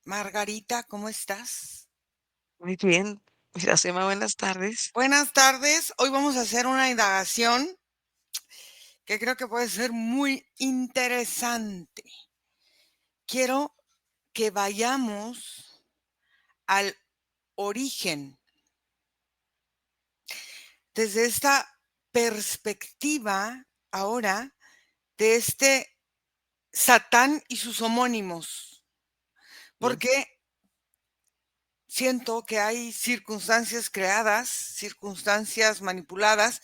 Margarita, ¿cómo estás? Muy bien, Iracema, buenas tardes. Buenas tardes. Hoy vamos a hacer una indagación que creo que puede ser muy interesante. Quiero que vayamos al origen desde esta perspectiva ahora de este Satán y sus homónimos, Bien. porque siento que hay circunstancias creadas, circunstancias manipuladas.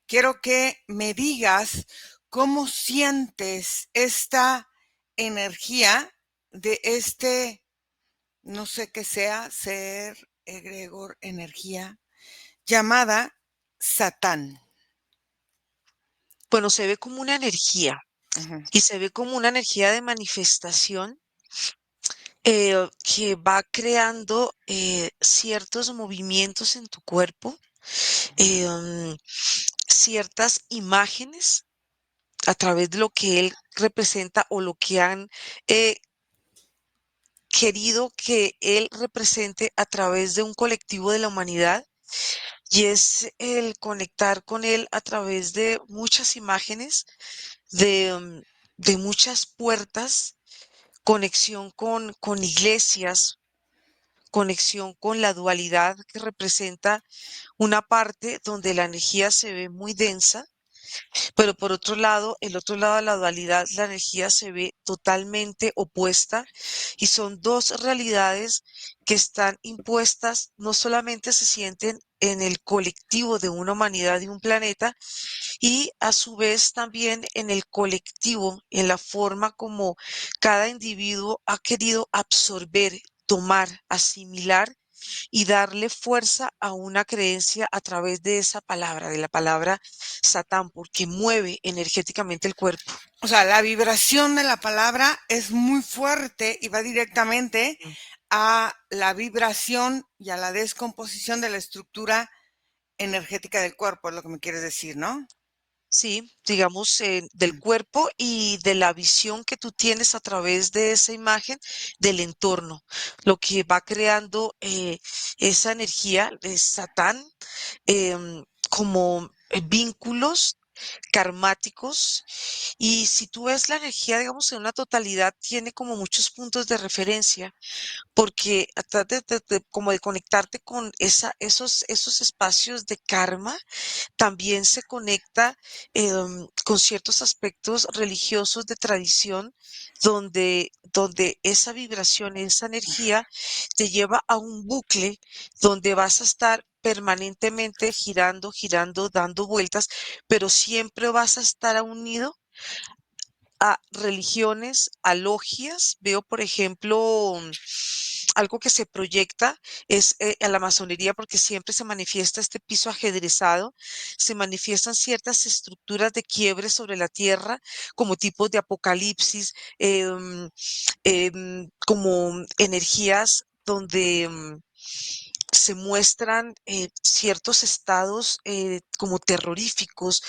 Quiero que me digas cómo sientes esta energía de este, no sé qué sea, ser, egregor, energía, llamada Satán. Bueno, se ve como una energía Ujú, y se ve como una energía de manifestación que va creando ciertos movimientos en tu cuerpo, ujú. ciertas imágenes a través de lo que él representa o lo que han eh, querido que él represente a través de un colectivo de la humanidad. Y es el conectar con él a través de muchas imágenes, de, de muchas puertas, conexión con iglesias, conexión con la dualidad que representa una parte donde la energía se ve muy densa, pero por otro lado, el otro lado de la dualidad, la energía se ve totalmente opuesta y son dos realidades que están impuestas, no solamente se sienten en el colectivo de una humanidad y un planeta, y a su vez también en el colectivo, en la forma como cada individuo ha querido absorber, tomar, asimilar y darle fuerza a una creencia a través de esa palabra, de la palabra Satán, porque mueve energéticamente el cuerpo. O sea, la vibración de la palabra es muy fuerte y va directamente Mm. a la vibración y a la descomposición de la estructura energética del cuerpo, es lo que me quieres decir, ¿no? Sí, digamos, del Mm. cuerpo y de la visión que tú tienes a través de esa imagen del entorno, lo que va creando esa energía de Satán como vínculos karmáticos. Y si tú ves la energía, digamos, en una totalidad, tiene como muchos puntos de referencia, porque trata como de conectarte con esos espacios de karma, también se conecta con ciertos aspectos religiosos de tradición, donde esa vibración, esa energía te lleva a un bucle donde vas a estar permanentemente girando, girando, dando vueltas, pero siempre vas a estar unido a religiones, a logias. Veo, por ejemplo, algo que se proyecta es a la masonería porque siempre se manifiesta este piso ajedrezado, se manifiestan ciertas estructuras de quiebre sobre la tierra como tipos de apocalipsis, como energías donde se muestran ciertos estados como terroríficos,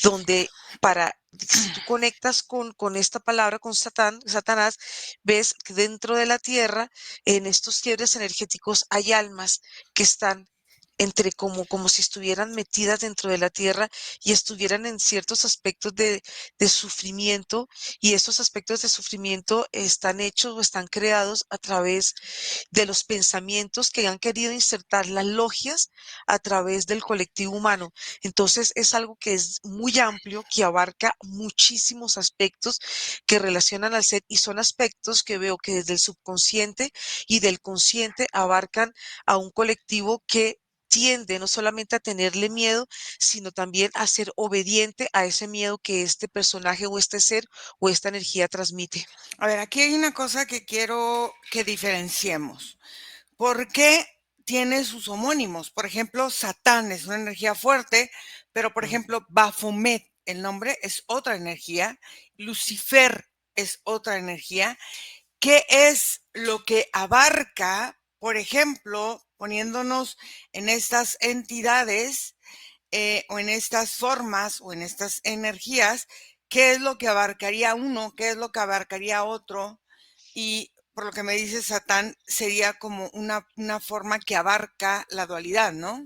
donde para, si tú conectas con esta palabra, con Satán, Satanás, ves que dentro de la tierra, en estos quiebres energéticos, hay almas que están entre como si estuvieran metidas dentro de la tierra y estuvieran en ciertos aspectos de sufrimiento, y esos aspectos de sufrimiento están hechos o están creados a través de los pensamientos que han querido insertar las logias a través del colectivo humano. Entonces es algo que es muy amplio, que abarca muchísimos aspectos que relacionan al ser, y son aspectos que veo que desde el subconsciente y del consciente abarcan a un colectivo que tiende no solamente a tenerle miedo, sino también a ser obediente a ese miedo que este personaje o este ser o esta energía transmite. A ver, aquí hay una cosa que quiero que diferenciemos. ¿Por qué tiene sus homónimos? Por ejemplo, Satán es una energía fuerte, pero por Mm. ejemplo, Baphomet, el nombre es otra energía, Lucifer es otra energía. ¿Qué es lo que abarca, por ejemplo, poniéndonos en estas entidades o en estas formas o en estas energías? ¿Qué es lo que abarcaría uno? ¿Qué es lo que abarcaría otro? Y, por lo que me dice Satán, sería como una forma que abarca la dualidad, ¿no?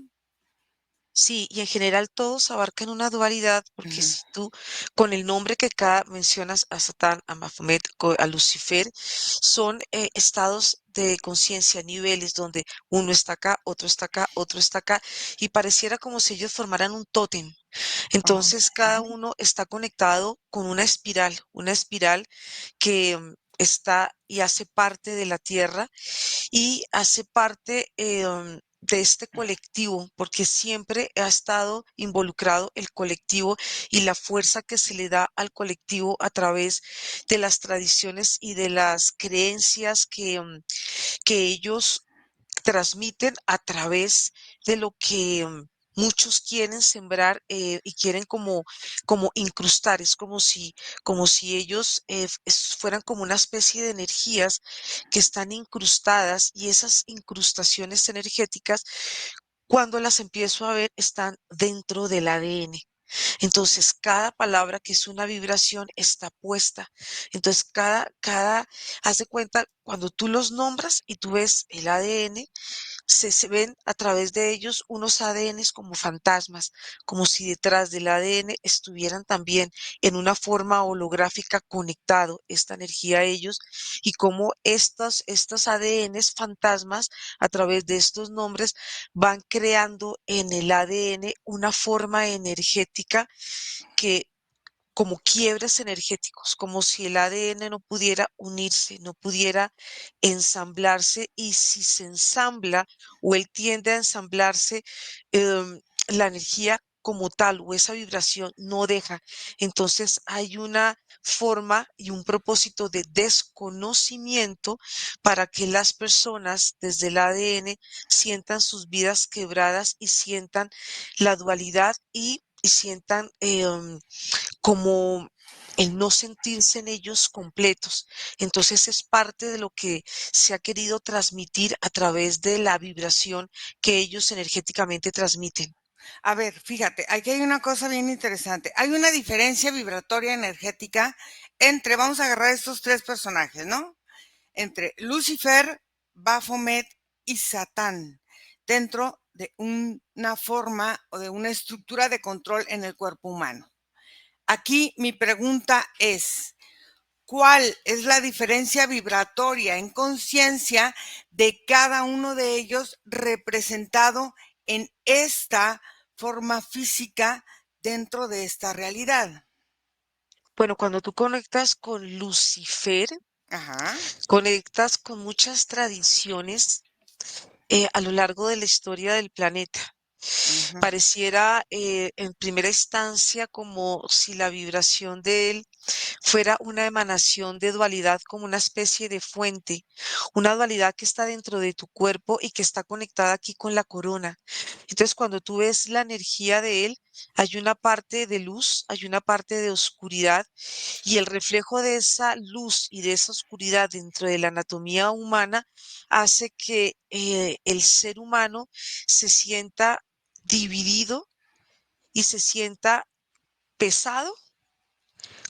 Sí, y en general todos abarcan una dualidad, porque Ujú. si tú, con el nombre que cada mencionas a Satán, a Mahomet, a Lucifer, son estados de conciencia, niveles donde uno está acá, otro está acá, otro está acá, y pareciera como si ellos formaran un tótem. Oh, Entonces, cada ujú. uno está conectado con una espiral que está y hace parte de la Tierra y hace parte de este colectivo, porque siempre ha estado involucrado el colectivo y la fuerza que se le da al colectivo a través de las tradiciones y de las creencias que ellos transmiten a través de lo que muchos quieren sembrar y quieren como incrustar. Es como si ellos fueran como una especie de energías que están incrustadas y esas incrustaciones energéticas, cuando las empiezo a ver, están dentro del ADN. Entonces, cada palabra que es una vibración está puesta. Entonces, haz de cuenta, cuando tú los nombras y tú ves el ADN, se ven a través de ellos unos ADNs como fantasmas, como si detrás del ADN estuvieran también en una forma holográfica conectado esta energía a ellos y cómo estos ADNs fantasmas a través de estos nombres van creando en el ADN una forma energética que como quiebres energéticos, como si el ADN no pudiera unirse, no pudiera ensamblarse, y si se ensambla o él tiende a ensamblarse, la energía como tal o esa vibración no deja. Entonces hay una forma y un propósito de desconocimiento para que las personas desde el ADN sientan sus vidas quebradas y sientan la dualidad y sientan como el no sentirse en ellos completos. Entonces es parte de lo que se ha querido transmitir a través de la vibración que ellos energéticamente transmiten. A ver, fíjate, aquí hay una cosa bien interesante. Hay una diferencia vibratoria energética entre, vamos a agarrar estos tres personajes, ¿no? Entre Lucifer, Baphomet y Satán, dentro de una forma o de una estructura de control en el cuerpo humano. Aquí mi pregunta es, ¿cuál es la diferencia vibratoria en conciencia de cada uno de ellos representado en esta forma física dentro de esta realidad? Bueno, cuando tú conectas con Lucifer, Ajá. conectas con muchas tradiciones a lo largo de la historia del planeta. Ujú. Pareciera en primera instancia como si la vibración de él fuera una emanación de dualidad, como una especie de fuente, una dualidad que está dentro de tu cuerpo y que está conectada aquí con la corona. Entonces, cuando tú ves la energía de él, hay una parte de luz, hay una parte de oscuridad, y el reflejo de esa luz y de esa oscuridad dentro de la anatomía humana hace que el ser humano se sienta dividido y se sienta pesado,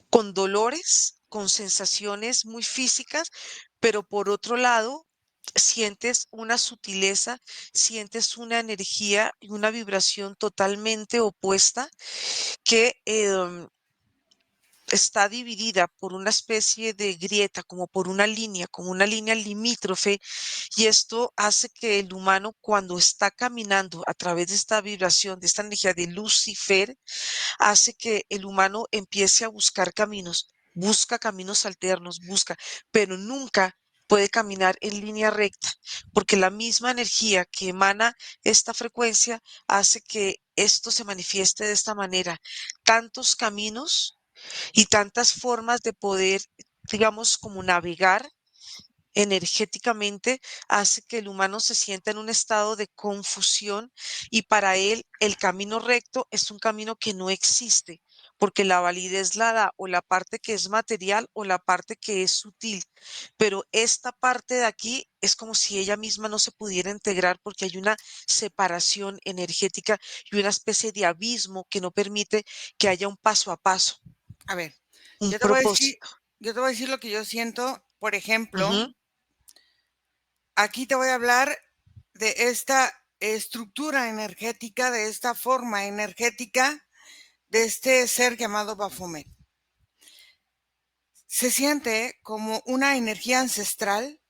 con dolores, con sensaciones muy físicas, pero por otro lado, sientes una sutileza, sientes una energía y una vibración totalmente opuesta que está dividida por una especie de grieta, como una línea limítrofe, y esto hace que el humano, cuando está caminando a través de esta vibración, de esta energía de Lucifer, hace que el humano empiece a buscar caminos, busca caminos alternos, busca, pero nunca puede caminar en línea recta, porque la misma energía que emana esta frecuencia hace que esto se manifieste de esta manera. Tantos caminos y tantas formas de poder, digamos, como navegar energéticamente, hace que el humano se sienta en un estado de confusión, y para él el camino recto es un camino que no existe, porque la validez la da o la parte que es material o la parte que es sutil, pero esta parte de aquí es como si ella misma no se pudiera integrar, porque hay una separación energética y una especie de abismo que no permite que haya un paso a paso, A ver, un yo te voy a decir, propósito. yo te voy a decir lo que yo siento, por ejemplo, Ujú, aquí te voy a hablar de esta estructura energética, de esta forma energética de este ser llamado Baphomet. Se siente como una energía ancestral,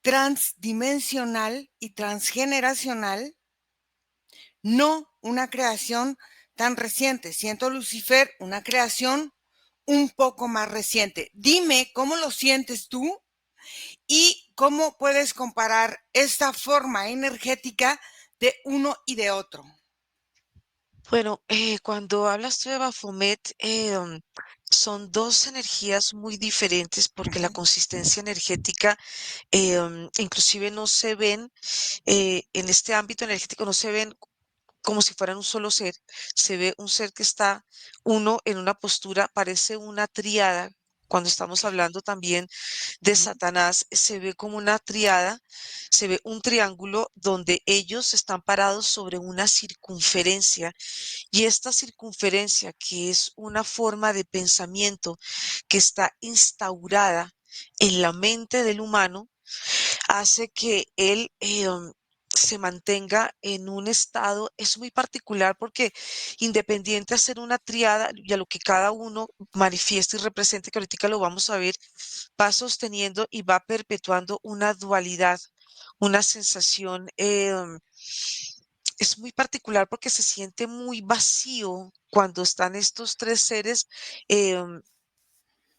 transdimensional y transgeneracional, no una creación tan reciente. Siento Lucifer una creación un poco más reciente. Dime cómo lo sientes tú y cómo puedes comparar esta forma energética de uno y de otro. Bueno, cuando hablas tú de Baphomet, son dos energías muy diferentes porque la Ujú, consistencia energética inclusive no se ven en este ámbito energético, no se ven como si fueran un solo ser. Se ve un ser que está uno en una postura, parece una tríada. Cuando estamos hablando también de ujú, Satanás, se ve como una triada, se ve un triángulo donde ellos están parados sobre una circunferencia y esta circunferencia, que es una forma de pensamiento que está instaurada en la mente del humano, hace que él se mantenga en un estado, es muy particular porque independiente de ser una triada y a lo que cada uno manifiesta y represente, que ahorita lo vamos a ver, va sosteniendo y va perpetuando una dualidad, una sensación, es muy particular porque se siente muy vacío cuando están estos tres seres em,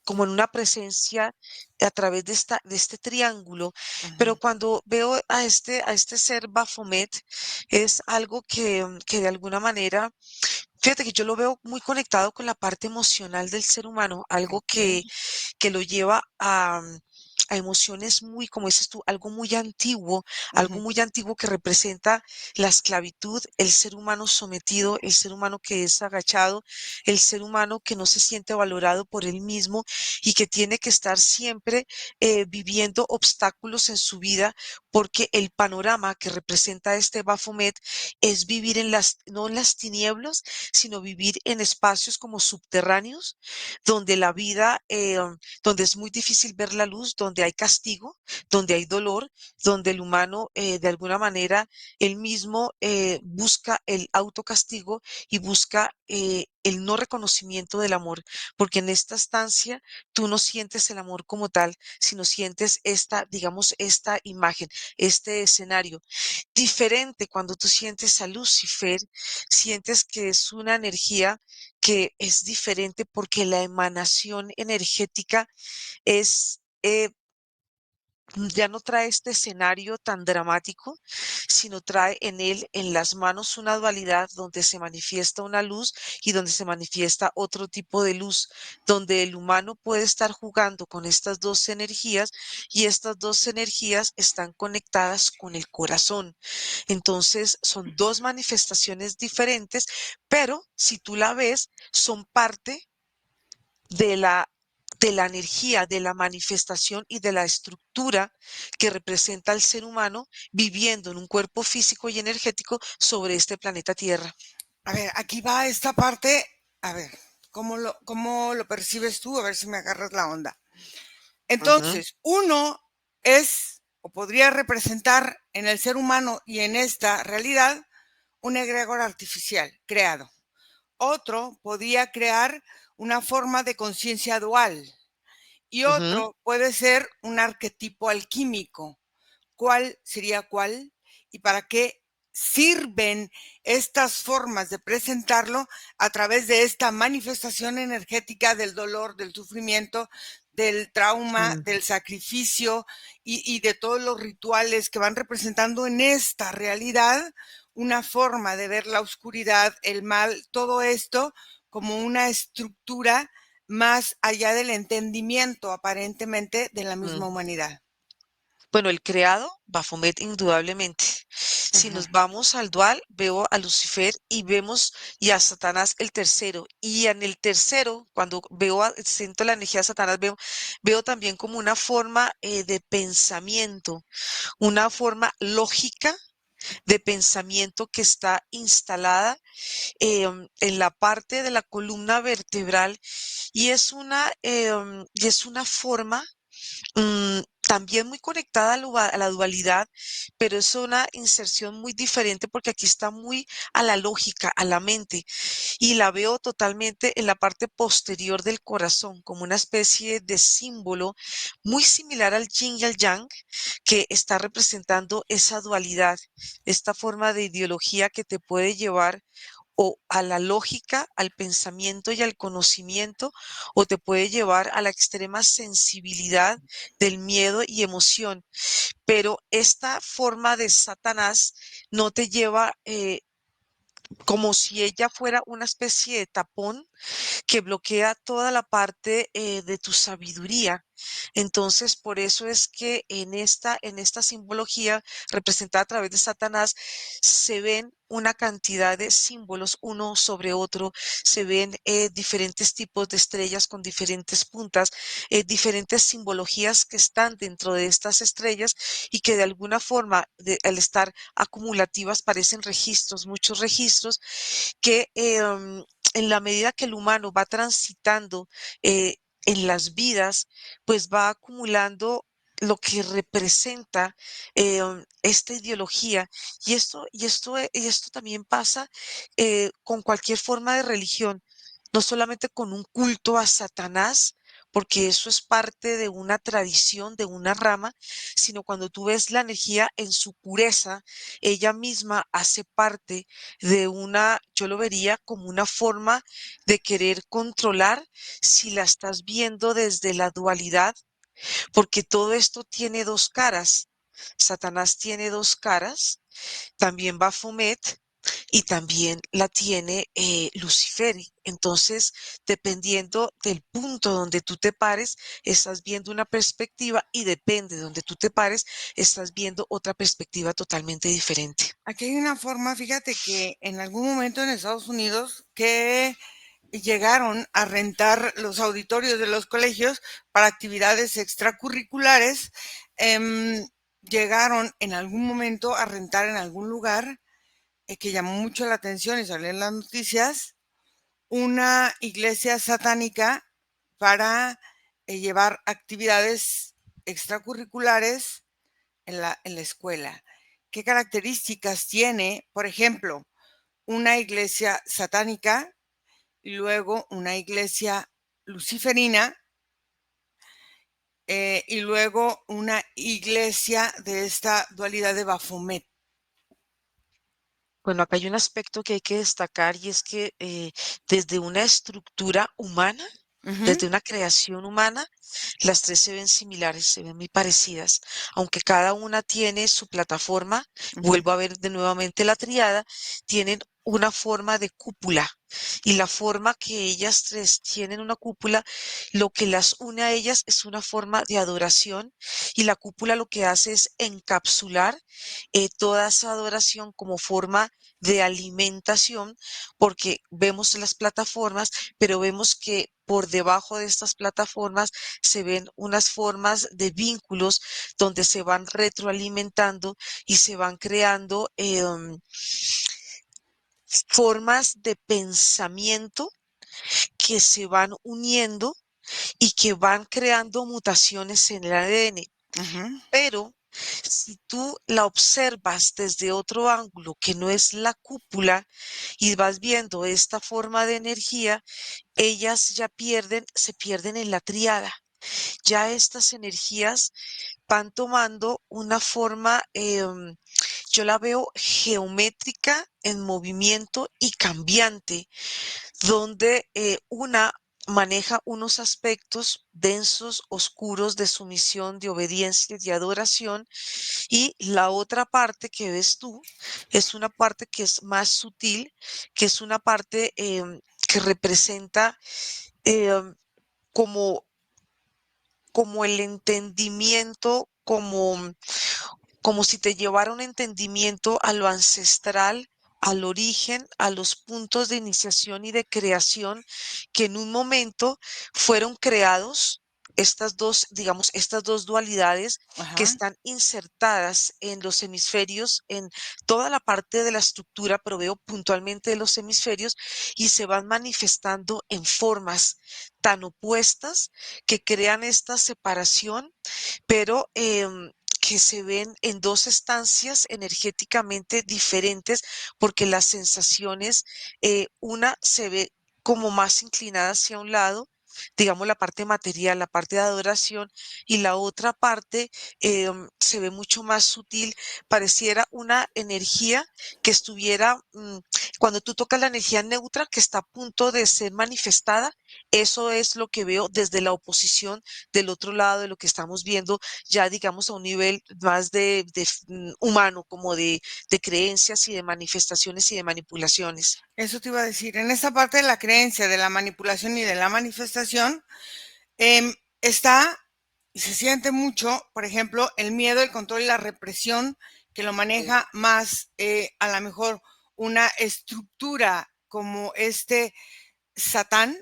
como en una presencia a través de este triángulo, pero ujú, cuando veo a este ser Baphomet, es algo que de alguna manera, fíjate que yo lo veo muy conectado con la parte emocional del ser humano, algo ok, que lo lleva a emociones muy, como dices tú, algo ujú, muy antiguo que representa la esclavitud, el ser humano sometido, el ser humano que es agachado, el ser humano que no se siente valorado por él mismo y que tiene que estar siempre viviendo obstáculos en su vida porque el panorama que representa este Baphomet es vivir no en las tinieblas, sino vivir en espacios como subterráneos, donde la vida, donde es muy difícil ver la luz, donde hay castigo, donde hay dolor, donde el humano, de alguna manera, él mismo busca el autocastigo y busca el no reconocimiento del amor, porque en esta estancia tú no sientes el amor como tal, sino sientes esta, digamos, esta imagen, este escenario. Diferente cuando tú sientes a Lucifer, sientes que es una energía que es diferente porque la emanación energética es, ya no trae este escenario tan dramático, sino trae en él, en las manos, una dualidad donde se manifiesta una luz y donde se manifiesta otro tipo de luz, donde el humano puede estar jugando con estas dos energías y estas dos energías están conectadas con el corazón. Entonces, son dos manifestaciones diferentes, pero si tú la ves, son parte de de la energía, de la manifestación y de la estructura que representa al ser humano viviendo en un cuerpo físico y energético sobre este planeta Tierra. a ver, aquí va esta parte, a ver, cómo lo percibes tú? A ver si me agarras la onda. Ujú, Entonces, uno es o podría representar en el ser humano y en esta realidad un egregor artificial creado. Otro podría crear una forma de conciencia dual y ujú, otro puede ser un arquetipo alquímico. ¿Cuál sería cuál? ¿Y para qué sirven estas formas de presentarlo a través de esta manifestación energética del dolor, del sufrimiento, del trauma, mm, del sacrificio y de todos los rituales que van representando en esta realidad una forma de ver la oscuridad, el mal, todo esto como una estructura más allá del entendimiento aparentemente de la mm. misma humanidad? Bueno, el creado, Baphomet, indudablemente. Si Ujú, nos vamos al dual, veo a Lucifer y vemos y a Satanás el tercero. Y en el tercero, cuando siento la energía de Satanás, veo también como una forma de pensamiento, una forma lógica de pensamiento que está instalada en la parte de la columna vertebral y es una forma también muy conectada a la dualidad, pero es una inserción muy diferente porque aquí está muy a la lógica, a la mente, y la veo totalmente en la parte posterior del corazón, como una especie de símbolo muy similar al yin y al yang, que está representando esa dualidad, esta forma de ideología que te puede llevar o a la lógica, al pensamiento y al conocimiento, o te puede llevar a la extrema sensibilidad del miedo y emoción. Pero esta forma de Satanás no te lleva como si ella fuera una especie de tapón que bloquea toda la parte de tu sabiduría. Entonces, por eso es que en esta simbología representada a través de Satanás se ven una cantidad de símbolos uno sobre otro, se ven diferentes tipos de estrellas con diferentes puntas, diferentes simbologías que están dentro de estas estrellas y que de alguna forma, al estar acumulativas, parecen registros, muchos registros que en la medida que el humano va transitando en las vidas, pues va acumulando lo que representa esta ideología. Y esto también pasa con cualquier forma de religión, no solamente con un culto a Satanás, porque eso es parte de una tradición, de una rama, sino cuando tú ves la energía en su pureza, ella misma hace parte de una, yo lo vería como una forma de querer controlar si la estás viendo desde la dualidad, porque todo esto tiene dos caras. Satanás tiene dos caras, también Baphomet y también la tiene Lucifer. Entonces, dependiendo del punto donde tú te pares, estás viendo una perspectiva y depende de donde tú te pares, estás viendo otra perspectiva totalmente diferente. Aquí hay una forma, fíjate que en algún momento en Estados Unidos que llegaron a rentar los auditorios de los colegios para actividades extracurriculares, llegaron en algún momento a rentar en algún lugar que llamó mucho la atención y salió en las noticias, una iglesia satánica para llevar actividades extracurriculares en la escuela. ¿Qué características tiene, por ejemplo, una iglesia satánica y luego una iglesia luciferina y luego una iglesia de esta dualidad de Baphomet? Bueno, acá hay un aspecto que hay que destacar y es que desde una estructura humana, Ujú, desde una creación humana, las tres se ven similares, se ven muy parecidas, aunque cada una tiene su plataforma. ujú, Vuelvo a ver de nuevamente la triada, tienen una forma de cúpula y la forma que ellas tres tienen una cúpula, lo que las une a ellas es una forma de adoración, y la cúpula lo que hace es encapsular toda esa adoración como forma de alimentación, porque vemos las plataformas, pero vemos que por debajo de estas plataformas se ven unas formas de vínculos donde se van retroalimentando y se van creando formas de pensamiento que se van uniendo y que van creando mutaciones en el ADN. ujú. Pero si tú la observas desde otro ángulo que no es la cúpula y vas viendo esta forma de energía, ellas ya se pierden en la triada. Ya estas energías van tomando una forma, yo la veo geométrica en movimiento y cambiante, donde una maneja unos aspectos densos, oscuros de sumisión, de obediencia, de adoración, y la otra parte que ves tú es una parte que es más sutil, que es una parte que representa em, como, como el entendimiento, como si te llevara un entendimiento a lo ancestral, al origen, a los puntos de iniciación y de creación que en un momento fueron creados estas dos, digamos, estas dos dualidades que Ajá. están insertadas en los hemisferios, en toda la parte de la estructura, pero veo puntualmente de los hemisferios, y se van manifestando en formas tan opuestas que crean esta separación, pero que se ven en dos estancias energéticamente diferentes, porque las sensaciones, una se ve como más inclinada hacia un lado, digamos la parte material, la parte de adoración, y la otra parte se ve mucho más sutil, pareciera una energía que estuviera, cuando tú tocas la energía neutra que está a punto de ser manifestada, eso es lo que veo desde la oposición del otro lado de lo que estamos viendo, ya digamos a un nivel más humano, como de creencias y de manifestaciones y de manipulaciones. Eso te iba a decir. En esta parte de la creencia, de la manipulación y de la manifestación, está y se siente mucho, por ejemplo, el miedo, el control y la represión, que lo Sí. maneja más a lo mejor una estructura como este Satán.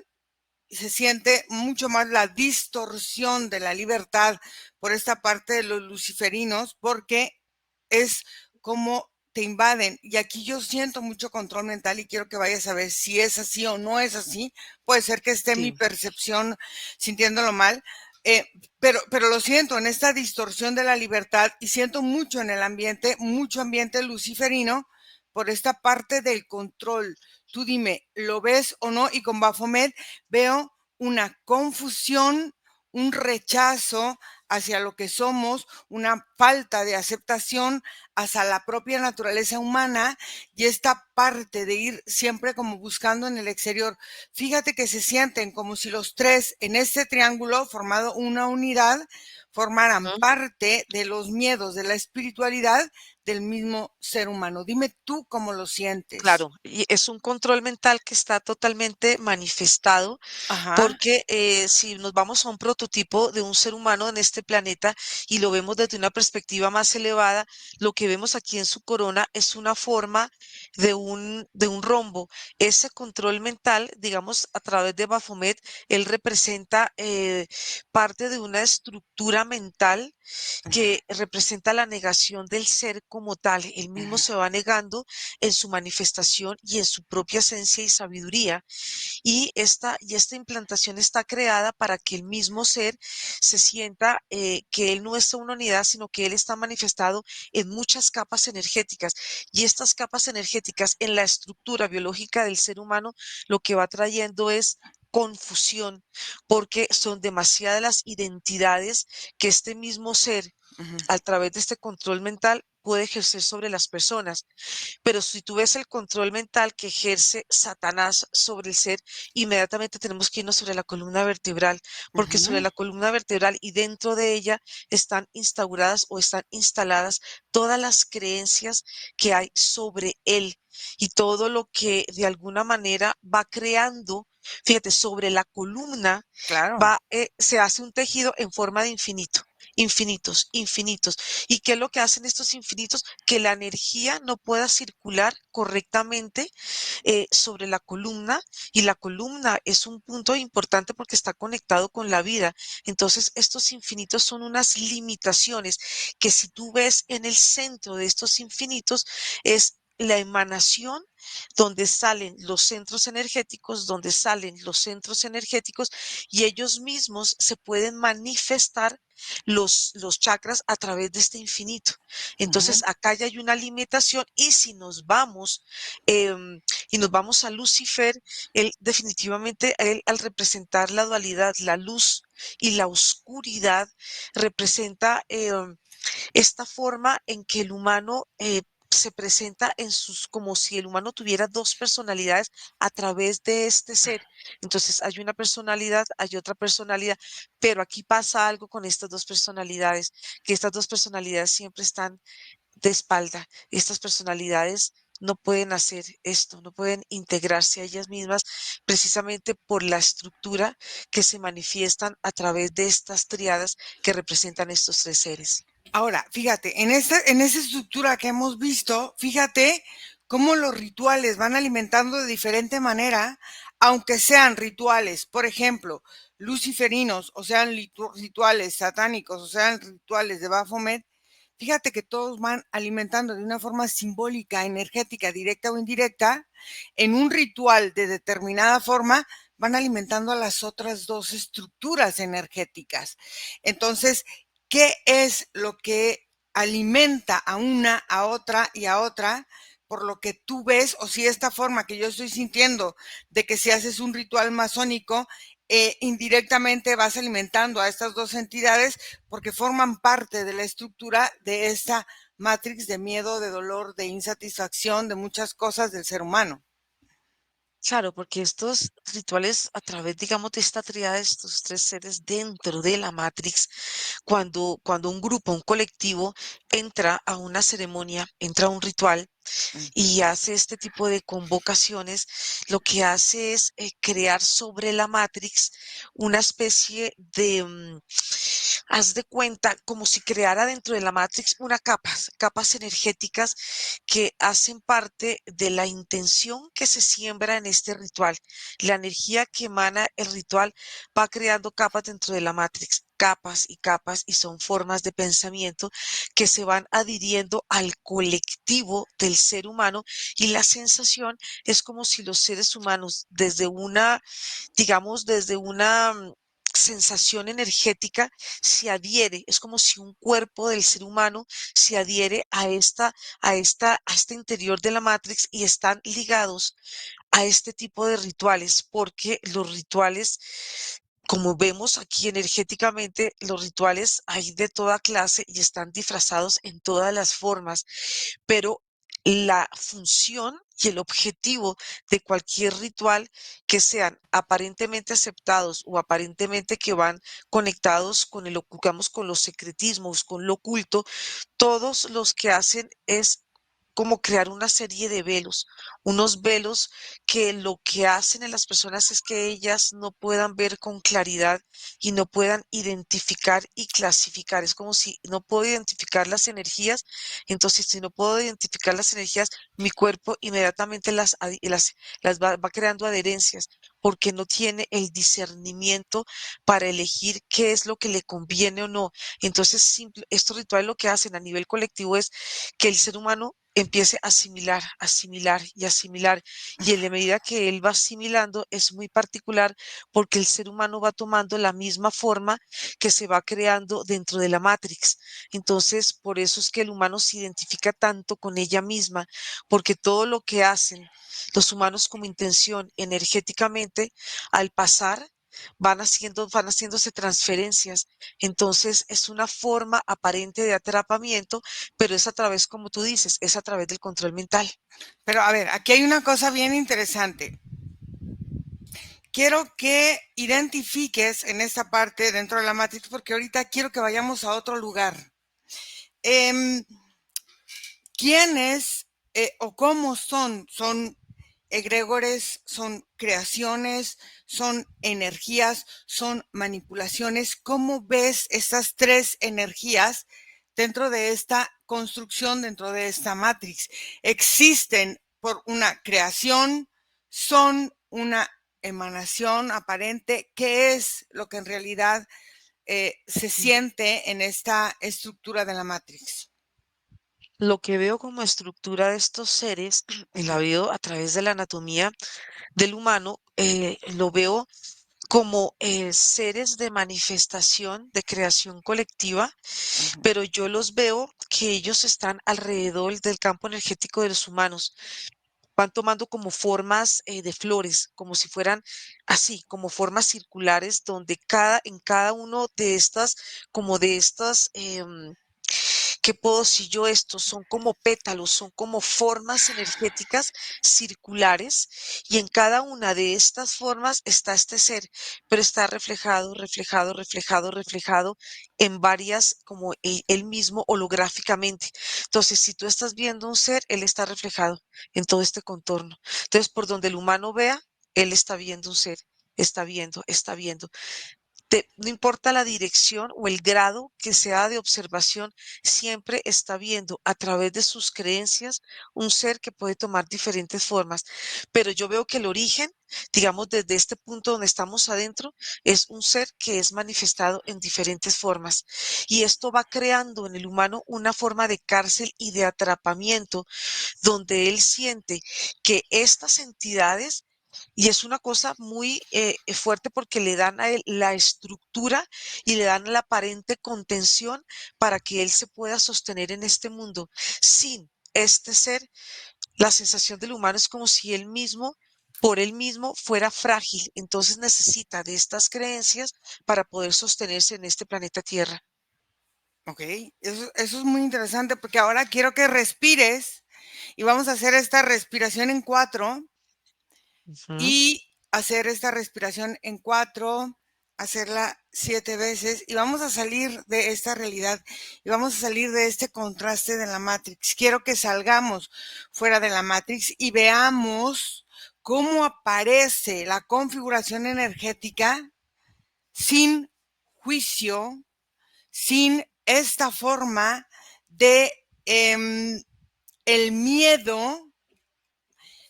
Se siente mucho más la distorsión de la libertad por esta parte de los luciferinos, porque es como te invaden. Y aquí yo siento mucho control mental y quiero que vayas a ver si es así o no es así. Puede ser que esté mi Sí. percepción sintiéndolo mal, eh, pero lo siento en esta distorsión de la libertad y siento mucho en el ambiente, mucho ambiente luciferino por esta parte del control. Tú dime, ¿lo ves o no? Y con Baphomet veo una confusión, un rechazo hacia lo que somos, una falta de aceptación hacia la propia naturaleza humana y esta parte de ir siempre como buscando en el exterior. Fíjate que se sienten como si los tres en este triángulo formado una unidad formaran Ujú. parte de los miedos, de la espiritualidad del mismo ser humano. Dime tú cómo lo sientes. Claro, y es un control mental que está totalmente manifestado, Ajá. porque si nos vamos a un prototipo de un ser humano en este planeta y lo vemos desde una perspectiva más elevada, lo que vemos aquí en su corona es una forma de un rombo. Ese control mental, digamos, a través de Baphomet, él representa parte de una estructura mental que representa la negación del ser como tal. Él mismo se va negando en su manifestación y en su propia esencia y sabiduría. Y esta implantación está creada para que el mismo ser se sienta que él no es una unidad, sino que él está manifestado en muchas capas energéticas. Y estas capas energéticas en la estructura biológica del ser humano lo que va trayendo es confusión, porque son demasiadas las identidades que este mismo ser, Ujú, a través de este control mental, puede ejercer sobre las personas. Pero si tú ves el control mental que ejerce Satanás sobre el ser, inmediatamente tenemos que irnos sobre la columna vertebral, porque sobre ujú, la columna vertebral y dentro de ella están instauradas o están instaladas todas las creencias que hay sobre él y todo lo que de alguna manera va creando. Fíjate, sobre la columna claro. se hace un tejido en forma de infinito. Infinitos, infinitos. ¿Y qué es lo que hacen estos infinitos? Que la energía no pueda circular correctamente sobre la columna, y la columna es un punto importante porque está conectado con la vida. Entonces, estos infinitos son unas limitaciones que si tú ves en el centro de estos infinitos es la emanación donde salen los centros energéticos, donde salen los centros energéticos y ellos mismos se pueden manifestar los chakras a través de este infinito. Ujú, Entonces, acá ya hay una limitación y si nos vamos y nos vamos a Lucifer, él definitivamente, él al representar la dualidad, la luz y la oscuridad, representa esta forma en que el humano se presenta en sus, como si el humano tuviera dos personalidades a través de este ser. Entonces hay una personalidad, hay otra personalidad, pero aquí pasa algo con estas dos personalidades, que estas dos personalidades siempre están de espalda. Estas personalidades no pueden hacer esto, no pueden integrarse a ellas mismas precisamente por la estructura que se manifiestan a través de estas triadas que representan estos tres seres. ahora, fíjate, en esa estructura que hemos visto, fíjate cómo los rituales van alimentando de diferente manera, aunque sean rituales. Por ejemplo, luciferinos, o sean rituales satánicos, o sean rituales de Baphomet, fíjate que todos van alimentando de una forma simbólica, energética, directa o indirecta, en un ritual de determinada forma, van alimentando a las otras dos estructuras energéticas. Entonces, ¿qué es lo que alimenta a una, a otra y a otra? Por lo que tú ves, o si esta forma que yo estoy sintiendo de que si haces un ritual masónico, indirectamente vas alimentando a estas dos entidades porque forman parte de la estructura de esta matrix de miedo, de dolor, de insatisfacción, de muchas cosas del ser humano. Claro, porque estos rituales a través, digamos, de esta triada de estos tres seres dentro de la Matrix, cuando un grupo, un colectivo entra a una ceremonia, entra a un ritual, y hace este tipo de convocaciones, lo que hace es crear sobre la Matrix una especie de, haz de cuenta, como si creara dentro de la Matrix una capas energéticas que hacen parte de la intención que se siembra en este ritual. La energía que emana el ritual va creando capas dentro de la Matrix, capas y capas, y son formas de pensamiento que se van adhiriendo al colectivo del ser humano, y la sensación es como si los seres humanos desde una, digamos, desde una sensación energética se adhiere, es como si un cuerpo del ser humano se adhiere a este interior de la Matrix, y están ligados a este tipo de rituales, porque los rituales, como vemos aquí energéticamente, los rituales hay de toda clase y están disfrazados en todas las formas, pero la función y el objetivo de cualquier ritual que sean aparentemente aceptados o aparentemente que van conectados con digamos, con los secretismos, con lo oculto, todos los que hacen es como crear una serie de velos, unos velos que lo que hacen en las personas es que ellas no puedan ver con claridad y no puedan identificar y clasificar. Es como si no puedo identificar las energías, entonces si no puedo identificar las energías, mi cuerpo inmediatamente las va creando adherencias, porque no tiene el discernimiento para elegir qué es lo que le conviene o no. Entonces, estos rituales lo que hacen a nivel colectivo es que el ser humano empiece a asimilar, asimilar y asimilar. Y en la medida que él va asimilando es muy particular, porque el ser humano va tomando la misma forma que se va creando dentro de la Matrix. Entonces, por eso es que el humano se identifica tanto con ella misma, porque todo lo que hacen los humanos como intención energéticamente, al pasar, van haciéndose transferencias. Entonces, es una forma aparente de atrapamiento, pero es a través, como tú dices, es a través del control mental. Pero a ver, aquí hay una cosa bien interesante. Quiero que identifiques en esta parte dentro de la Matrix, porque ahorita quiero que vayamos a otro lugar. Eh, ¿Quiénes o cómo son? ¿Son egregores? ¿Son creaciones? ¿Son energías? ¿Son manipulaciones? ¿Cómo ves estas tres energías dentro de esta construcción, dentro de esta matrix? ¿Existen por una creación? ¿Son una emanación aparente? ¿Qué es lo que en realidad se siente en esta estructura de la matrix? Lo que veo como estructura de estos seres, y la veo a través de la anatomía del humano, lo veo como seres de manifestación, de creación colectiva, Ujú. pero yo los veo que ellos están alrededor del campo energético de los humanos. Van tomando como formas de flores, como si fueran así, como formas circulares, donde en cada uno de estas, como de estas, ¿qué puedo decir yo? Estos son como pétalos, son como formas energéticas circulares, y en cada una de estas formas está este ser, pero está reflejado, reflejado, reflejado, reflejado en varias, como él mismo holográficamente. Entonces, si tú estás viendo un ser, él está reflejado en todo este contorno. Entonces, por donde el humano vea, él está viendo un ser, está viendo, está viendo. no importa la dirección o el grado que sea de observación, siempre está viendo a través de sus creencias un ser que puede tomar diferentes formas. Pero yo veo que el origen, digamos, desde este punto donde estamos adentro, es un ser que es manifestado en diferentes formas. Y esto va creando en el humano una forma de cárcel y de atrapamiento donde él siente que estas entidades, y es una cosa muy fuerte porque le dan a él la estructura y le dan la aparente contención para que él se pueda sostener en este mundo. Sin este ser, la sensación del humano es como si él mismo, por él mismo, fuera frágil. Entonces necesita de estas creencias para poder sostenerse en este planeta Tierra. Ok, eso es muy interesante porque ahora quiero que respires y vamos a hacer esta respiración en 4 Ujú. y hacer esta respiración en 4, hacerla 7 veces y vamos a salir de esta realidad y vamos a salir de este contraste de la Matrix. Quiero que salgamos fuera de la Matrix y veamos cómo aparece la configuración energética sin juicio, sin esta forma de el miedo,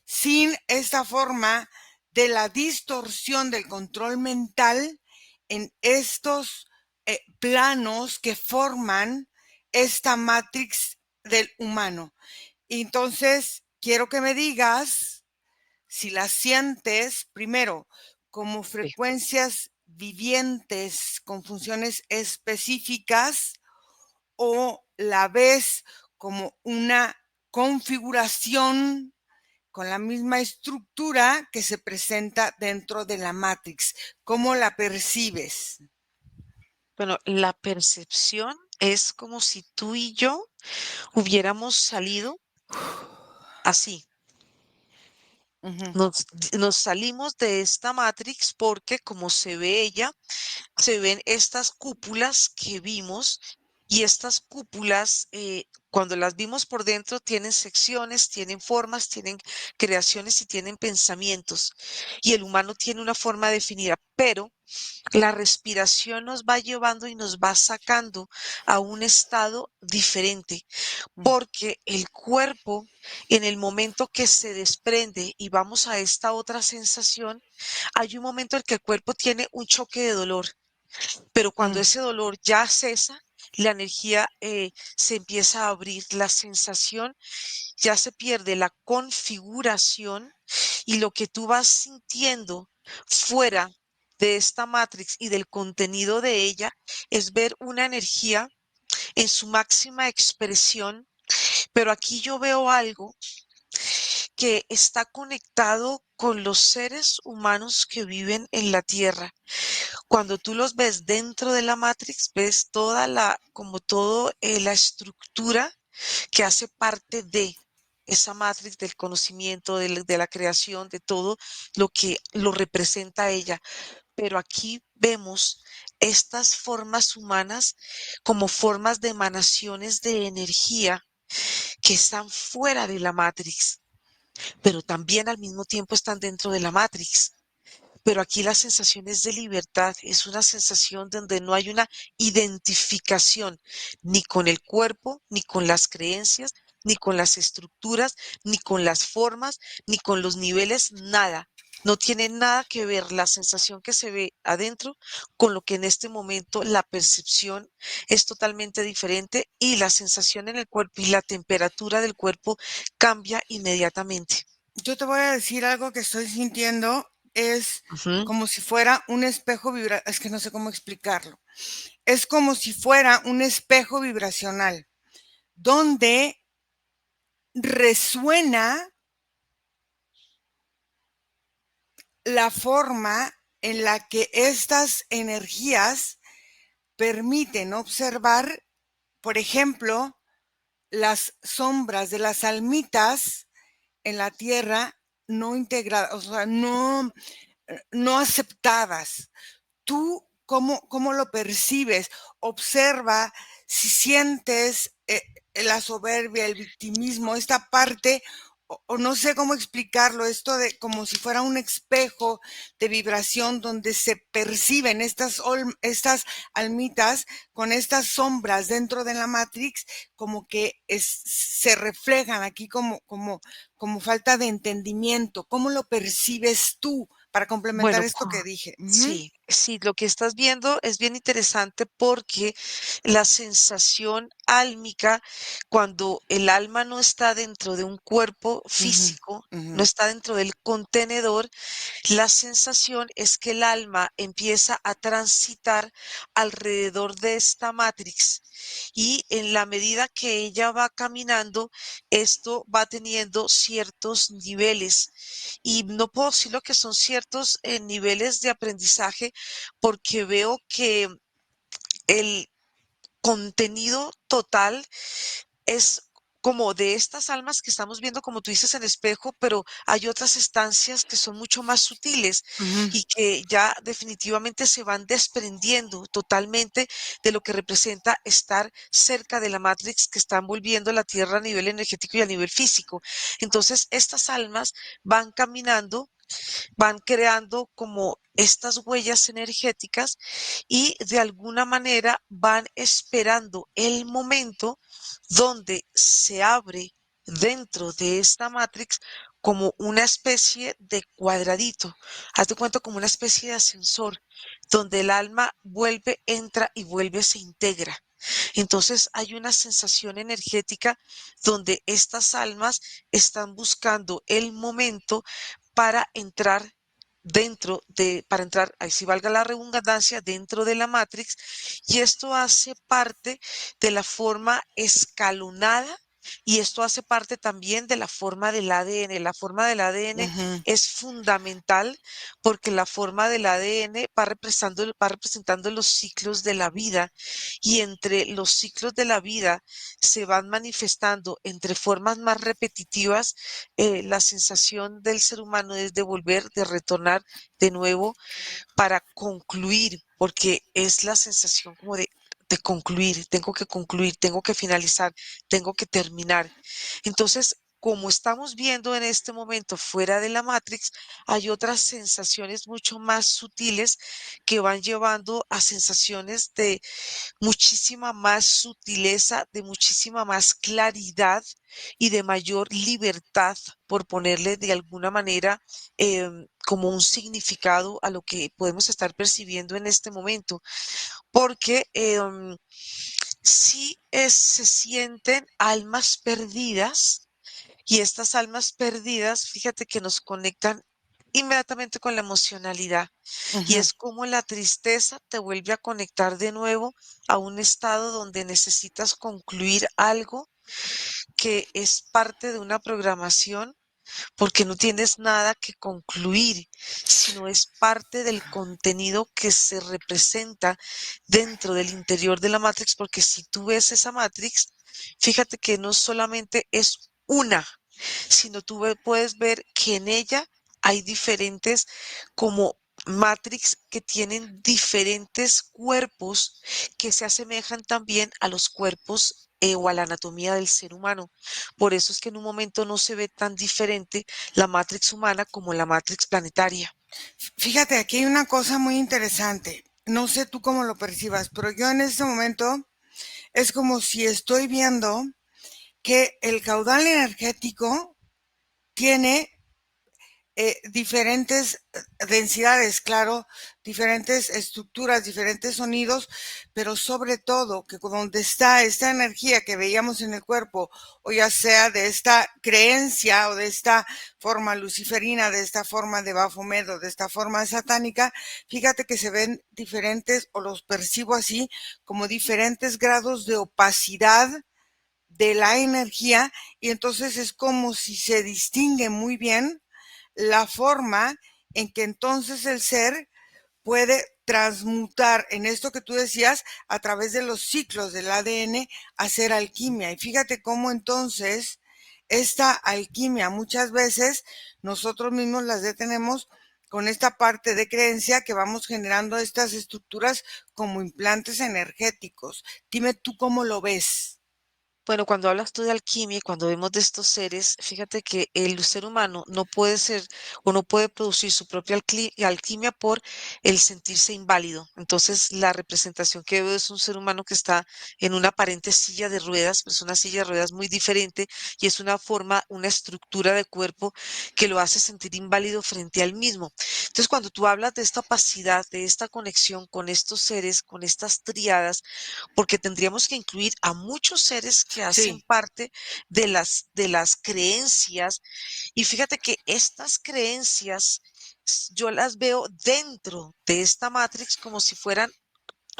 sin esta forma de la distorsión del control mental en estos planos que forman esta matrix del humano. Entonces, quiero que me digas si las sientes primero como Sí. frecuencias vivientes con funciones específicas o la ves como una configuración con la misma estructura que se presenta dentro de la Matrix. ¿Cómo la percibes? Bueno, la percepción es como si tú y yo hubiéramos salido así. Ujú, Nos salimos de esta Matrix porque como se ve ella, se ven estas cúpulas que vimos y estas cúpulas, cuando las vimos por dentro, tienen secciones, tienen formas, tienen creaciones y tienen pensamientos. Y el humano tiene una forma definida, pero la respiración nos va llevando y nos va sacando a un estado diferente, ujú, porque el cuerpo, en el momento que se desprende y vamos a esta otra sensación, hay un momento en que el cuerpo tiene un choque de dolor, pero cuando ujú. ese dolor ya cesa, la energía se empieza a abrir, la sensación ya se pierde, la configuración y lo que tú vas sintiendo fuera de esta matrix y del contenido de ella es ver una energía en su máxima expresión, pero aquí yo veo algo que está conectado con los seres humanos que viven en la Tierra. Cuando tú los ves dentro de la Matrix, ves toda como todo la estructura que hace parte de esa Matrix del conocimiento, de la creación, de todo lo que lo representa a ella. Pero aquí vemos estas formas humanas como formas de emanaciones de energía que están fuera de la Matrix, pero también al mismo tiempo están dentro de la Matrix. Pero aquí la sensación es de libertad, es una sensación donde no hay una identificación ni con el cuerpo, ni con las creencias, ni con las estructuras, ni con las formas, ni con los niveles, nada. No tiene nada que ver la sensación que se ve adentro con lo que en este momento la percepción es totalmente diferente y la sensación en el cuerpo y la temperatura del cuerpo cambia inmediatamente. Yo te voy a decir algo que estoy sintiendo, es Ujú. como si fuera un espejo es que no sé cómo explicarlo. Es como si fuera un espejo vibracional, donde resuena la forma en la que estas energías permiten observar, por ejemplo, las sombras de las almitas en la tierra no integradas, o sea, no aceptadas. ¿Tú cómo lo percibes? Observa si sientes la soberbia, el victimismo, esta parte, o no sé cómo explicarlo, esto de como si fuera un espejo de vibración donde se perciben estas almitas con estas sombras dentro de la Matrix, como que se reflejan aquí como falta de entendimiento. ¿Cómo lo percibes tú para complementar Bueno, esto que dije? Ujú, sí, sí, lo que estás viendo es bien interesante porque la sensación álmica, cuando el alma no está dentro de un cuerpo ujú, físico, ujú, no está dentro del contenedor, la sensación es que el alma empieza a transitar alrededor de esta matrix y en la medida que ella va caminando, esto va teniendo ciertos niveles y no puedo decir lo que son ciertos niveles de aprendizaje porque veo que el contenido total es como de estas almas que estamos viendo, como tú dices, en espejo, pero hay otras estancias que son mucho más sutiles ujú, y que ya definitivamente se van desprendiendo totalmente de lo que representa estar cerca de la Matrix que está envolviendo la Tierra a nivel energético y a nivel físico. Entonces, estas almas van caminando, van creando como estas huellas energéticas y de alguna manera van esperando el momento donde se abre dentro de esta matrix como una especie de cuadradito. Haz de cuenta como una especie de ascensor donde el alma vuelve, entra y vuelve, se integra. Entonces hay una sensación energética donde estas almas están buscando el momento para entrar para entrar, ahí sí valga la redundancia, dentro de la Matrix, y esto hace parte de la forma escalonada. Y esto hace parte también de la forma del ADN. La forma del ADN ujú. es fundamental porque la forma del ADN va representando los ciclos de la vida y entre los ciclos de la vida se van manifestando entre formas más repetitivas. La sensación del ser humano es de volver, de retornar de nuevo para concluir, porque es la sensación como de concluir, tengo que finalizar, tengo que terminar. Entonces, como estamos viendo en este momento fuera de la Matrix, hay otras sensaciones mucho más sutiles que van llevando a sensaciones de muchísima más sutileza, de muchísima más claridad y de mayor libertad, por ponerle de alguna manera como un significado a lo que podemos estar percibiendo en este momento, porque sí se sienten almas perdidas y estas almas perdidas, fíjate que nos conectan inmediatamente con la emocionalidad y Ujú. es como la tristeza te vuelve a conectar de nuevo a un estado donde necesitas concluir algo que es parte de una programación porque no tienes nada que concluir, sino es parte del contenido que se representa dentro del interior de la Matrix, porque si tú ves esa Matrix, fíjate que no solamente es una, sino puedes ver que en ella hay diferentes como Matrix que tienen diferentes cuerpos que se asemejan también a los cuerpos o a la anatomía del ser humano. Por eso es que en un momento no se ve tan diferente la Matrix humana como la Matrix planetaria. Fíjate, aquí hay una cosa muy interesante. No sé tú cómo lo percibas, pero yo en este momento es como si estoy viendo que el caudal energético tiene diferentes densidades, claro, diferentes estructuras, diferentes sonidos, pero sobre todo que donde está esta energía que veíamos en el cuerpo, o ya sea de esta creencia o de esta forma luciferina, de esta forma de Baphomet o de esta forma satánica, fíjate que se ven diferentes, o los percibo así, como diferentes grados de opacidad de la energía, y entonces es como si se distingue muy bien la forma en que entonces el ser puede transmutar en esto que tú decías a través de los ciclos del ADN, hacer alquimia. Y fíjate cómo entonces esta alquimia muchas veces nosotros mismos las detenemos con esta parte de creencia que vamos generando estas estructuras como implantes energéticos. Dime tú cómo lo ves. Bueno, cuando hablas tú de alquimia y cuando vemos de estos seres, fíjate que el ser humano no puede ser o no puede producir su propia alquimia por el sentirse inválido. Entonces, la representación que veo es un ser humano que está en una aparente silla de ruedas, pero es una silla de ruedas muy diferente y es una forma, una estructura de cuerpo que lo hace sentir inválido frente al mismo. Entonces, cuando tú hablas de esta opacidad, de esta conexión con estos seres, con estas triadas, porque tendríamos que incluir a muchos seres que hacen Sí, parte de las creencias. Y fíjate que estas creencias yo las veo dentro de esta matrix como si fueran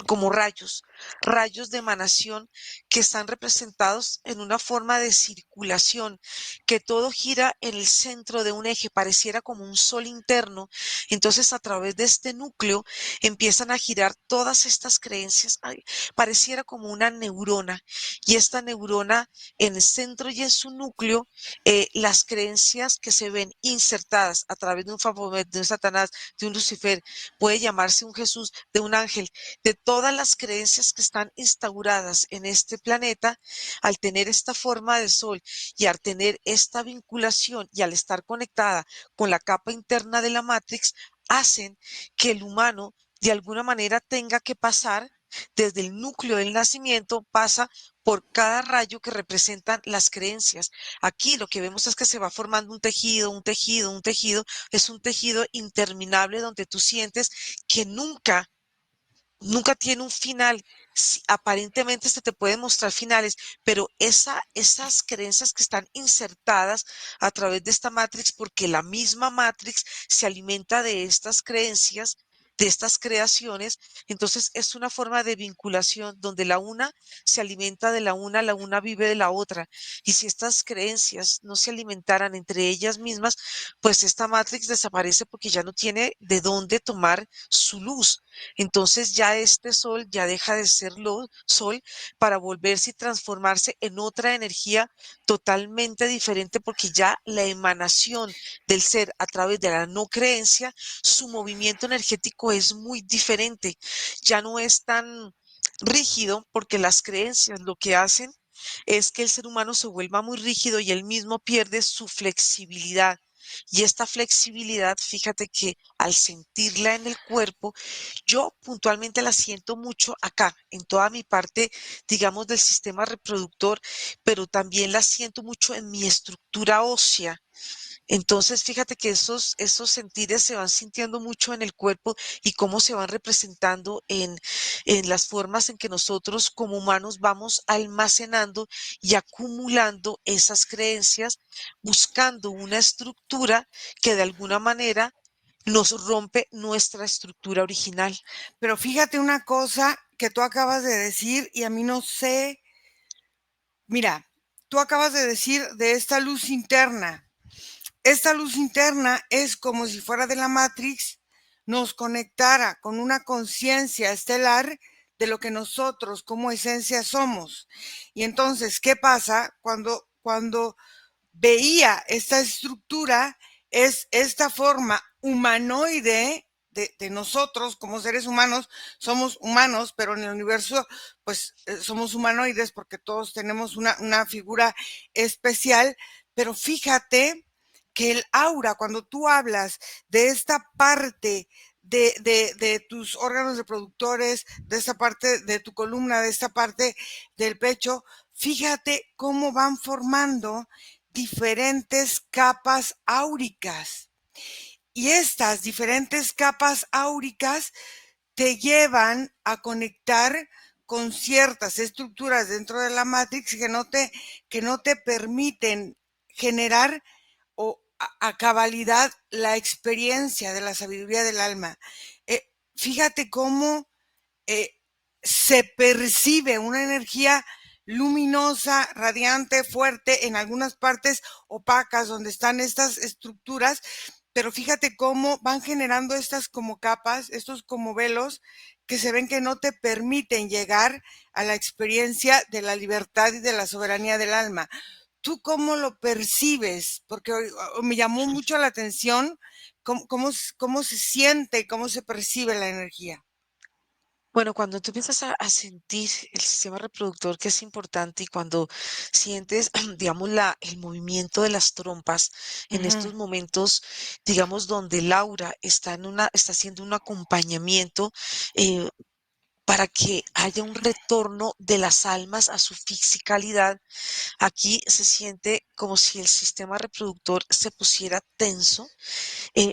como rayos, rayos de emanación que están representados en una forma de circulación, que todo gira en el centro de un eje, pareciera como un sol interno. Entonces, a través de este núcleo empiezan a girar todas estas creencias, ay, pareciera como una neurona, y esta neurona en el centro y en su núcleo, las creencias que se ven insertadas a través de un Baphomet, de un Satanás, de un Lucifer, puede llamarse un Jesús, de un ángel, de todas las creencias que están instauradas en este planeta, al tener esta forma de sol y al tener esta vinculación y al estar conectada con la capa interna de la Matrix, hacen que el humano de alguna manera tenga que pasar desde el núcleo del nacimiento, pasa por cada rayo que representan las creencias. Aquí lo que vemos es que se va formando un tejido, un tejido, un tejido. Es un tejido interminable donde tú sientes que nunca tiene un final. Aparentemente se te puede mostrar finales, pero esas creencias que están insertadas a través de esta Matrix, porque la misma Matrix se alimenta de estas creencias, de estas creaciones, entonces es una forma de vinculación donde la una se alimenta de la una vive de la otra. Y si estas creencias no se alimentaran entre ellas mismas, pues esta Matrix desaparece porque ya no tiene de dónde tomar su luz. Entonces ya este sol ya deja de ser sol para volverse y transformarse en otra energía totalmente diferente porque ya la emanación del ser a través de la no creencia, su movimiento energético es muy diferente. Ya no es tan rígido porque las creencias lo que hacen es que el ser humano se vuelva muy rígido y él mismo pierde su flexibilidad. Y esta flexibilidad, fíjate que al sentirla en el cuerpo, yo puntualmente la siento mucho acá, en toda mi parte, digamos, del sistema reproductor, pero también la siento mucho en mi estructura ósea. Entonces, fíjate que esos sentires se van sintiendo mucho en el cuerpo y cómo se van representando en las formas en que nosotros como humanos vamos almacenando y acumulando esas creencias, buscando una estructura que de alguna manera nos rompe nuestra estructura original. pero fíjate una cosa que tú acabas de decir y a mí no sé, mira, tú acabas de decir de esta luz interna. Esta luz interna es como si fuera de la Matrix, nos conectara con una conciencia estelar de lo que nosotros como esencia somos. Y entonces, ¿qué pasa cuando veía esta estructura? Es esta forma humanoide de nosotros como seres humanos, somos humanos, pero en el universo pues somos humanoides porque todos tenemos una figura especial, pero fíjate que el aura, cuando tú hablas de esta parte de tus órganos reproductores, de esta parte de tu columna, de esta parte del pecho, fíjate cómo van formando diferentes capas áuricas. Y estas diferentes capas áuricas te llevan a conectar con ciertas estructuras dentro de la Matrix que no te permiten generar o a cabalidad la experiencia de la sabiduría del alma. Fíjate cómo eh, se percibe una energía luminosa, radiante, fuerte, en algunas partes opacas donde están estas estructuras, pero fíjate cómo van generando estas como capas, estos como velos que se ven que no te permiten llegar a la experiencia de la libertad y de la soberanía del alma. ¿Tú cómo lo percibes? Porque me llamó mucho la atención cómo se siente, cómo se percibe la energía. Bueno, cuando tú empiezas a sentir el sistema reproductor que es importante y cuando sientes, digamos, el movimiento de las trompas en Ujú, estos momentos, digamos, donde Laura está haciendo un acompañamiento eh, para que haya un retorno de las almas a su fisicalidad. Aquí se siente como si el sistema reproductor se pusiera tenso.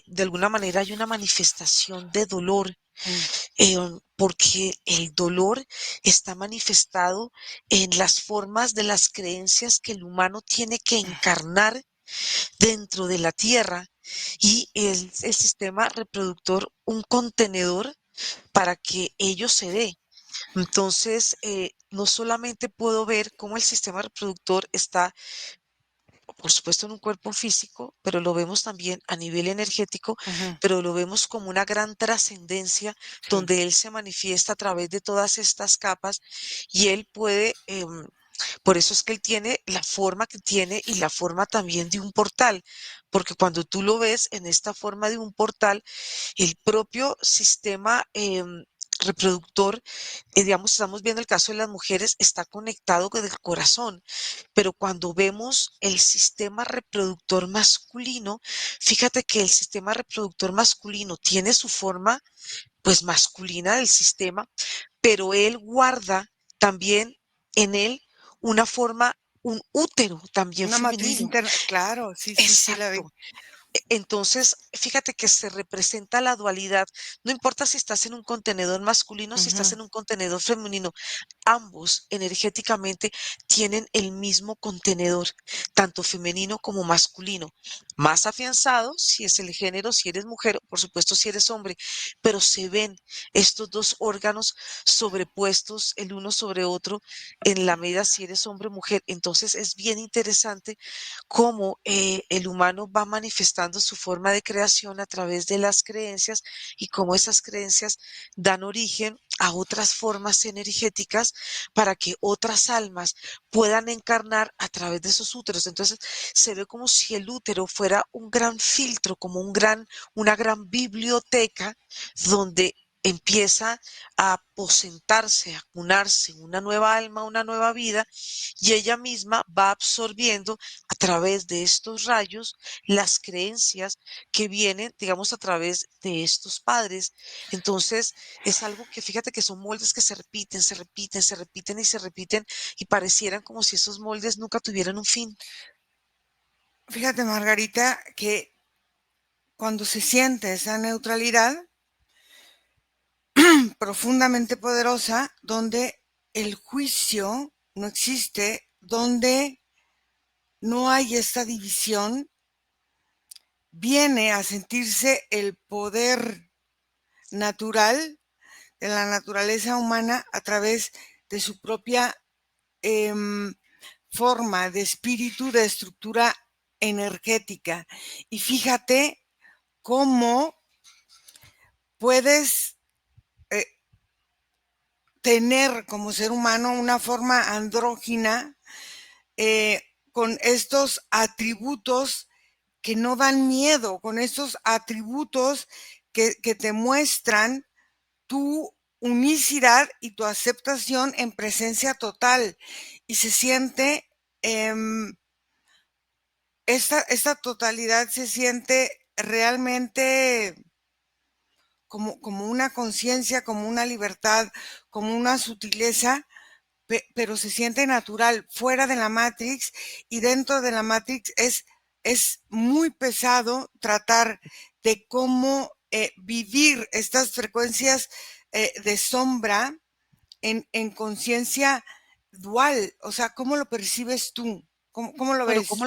De alguna manera hay una manifestación de dolor, mm, porque el dolor está manifestado en las formas de las creencias que el humano tiene que encarnar dentro de la tierra y el sistema reproductor un contenedor para que ello se dé. Entonces, no solamente puedo ver cómo el sistema reproductor está, por supuesto, en un cuerpo físico, pero lo vemos también a nivel energético, ujú, pero lo vemos como una gran trascendencia sí, donde él se manifiesta a través de todas estas capas y él puede, por eso es que él tiene la forma que tiene y la forma también de un portal, porque cuando tú lo ves en esta forma de un portal, el propio sistema reproductor, digamos, estamos viendo el caso de las mujeres, está conectado con el corazón, pero cuando vemos el sistema reproductor masculino, fíjate que el sistema reproductor masculino tiene su forma, pues, masculina del sistema, pero él guarda también en él una forma, un útero también una matriz femenino. interna, claro, sí, sí, sí la vi. Exacto. Entonces, fíjate que se representa la dualidad. No importa si estás en un contenedor masculino, si estás Ujú, en un contenedor femenino, ambos energéticamente tienen el mismo contenedor, tanto femenino como masculino. Más afianzado si es el género, si eres mujer, por supuesto si eres hombre, pero se ven estos dos órganos sobrepuestos el uno sobre otro en la medida si eres hombre o mujer. Entonces es bien interesante cómo el humano va manifestando su forma de creación a través de las creencias y cómo esas creencias dan origen a otras formas energéticas para que otras almas puedan encarnar a través de esos úteros. Entonces se ve como si el útero fuera un gran filtro, como una gran biblioteca donde empieza a aposentarse, a cunarse una nueva alma, una nueva vida, y ella misma va absorbiendo a través de estos rayos las creencias que vienen, digamos, a través de estos padres. Entonces, es algo que fíjate que son moldes que se repiten, se repiten, se repiten y se repiten y parecieran como si esos moldes nunca tuvieran un fin. Fíjate, Margarita, que cuando se siente esa neutralidad profundamente poderosa, donde el juicio no existe, donde no hay esta división, viene a sentirse el poder natural de la naturaleza humana a través de su propia eh, forma de espíritu, de estructura energética. Y fíjate cómo puedes eh, tener como ser humano una forma andrógina eh, con estos atributos que no dan miedo, con estos atributos que te muestran tu unicidad y tu aceptación en presencia total. Y se siente, eh, esta totalidad se siente realmente como una conciencia, como una libertad, como una sutileza, pero se siente natural, fuera de la Matrix y dentro de la Matrix es muy pesado tratar de cómo vivir estas frecuencias de sombra en conciencia dual, o sea, ¿cómo lo percibes tú? ¿Cómo lo Bueno, ves?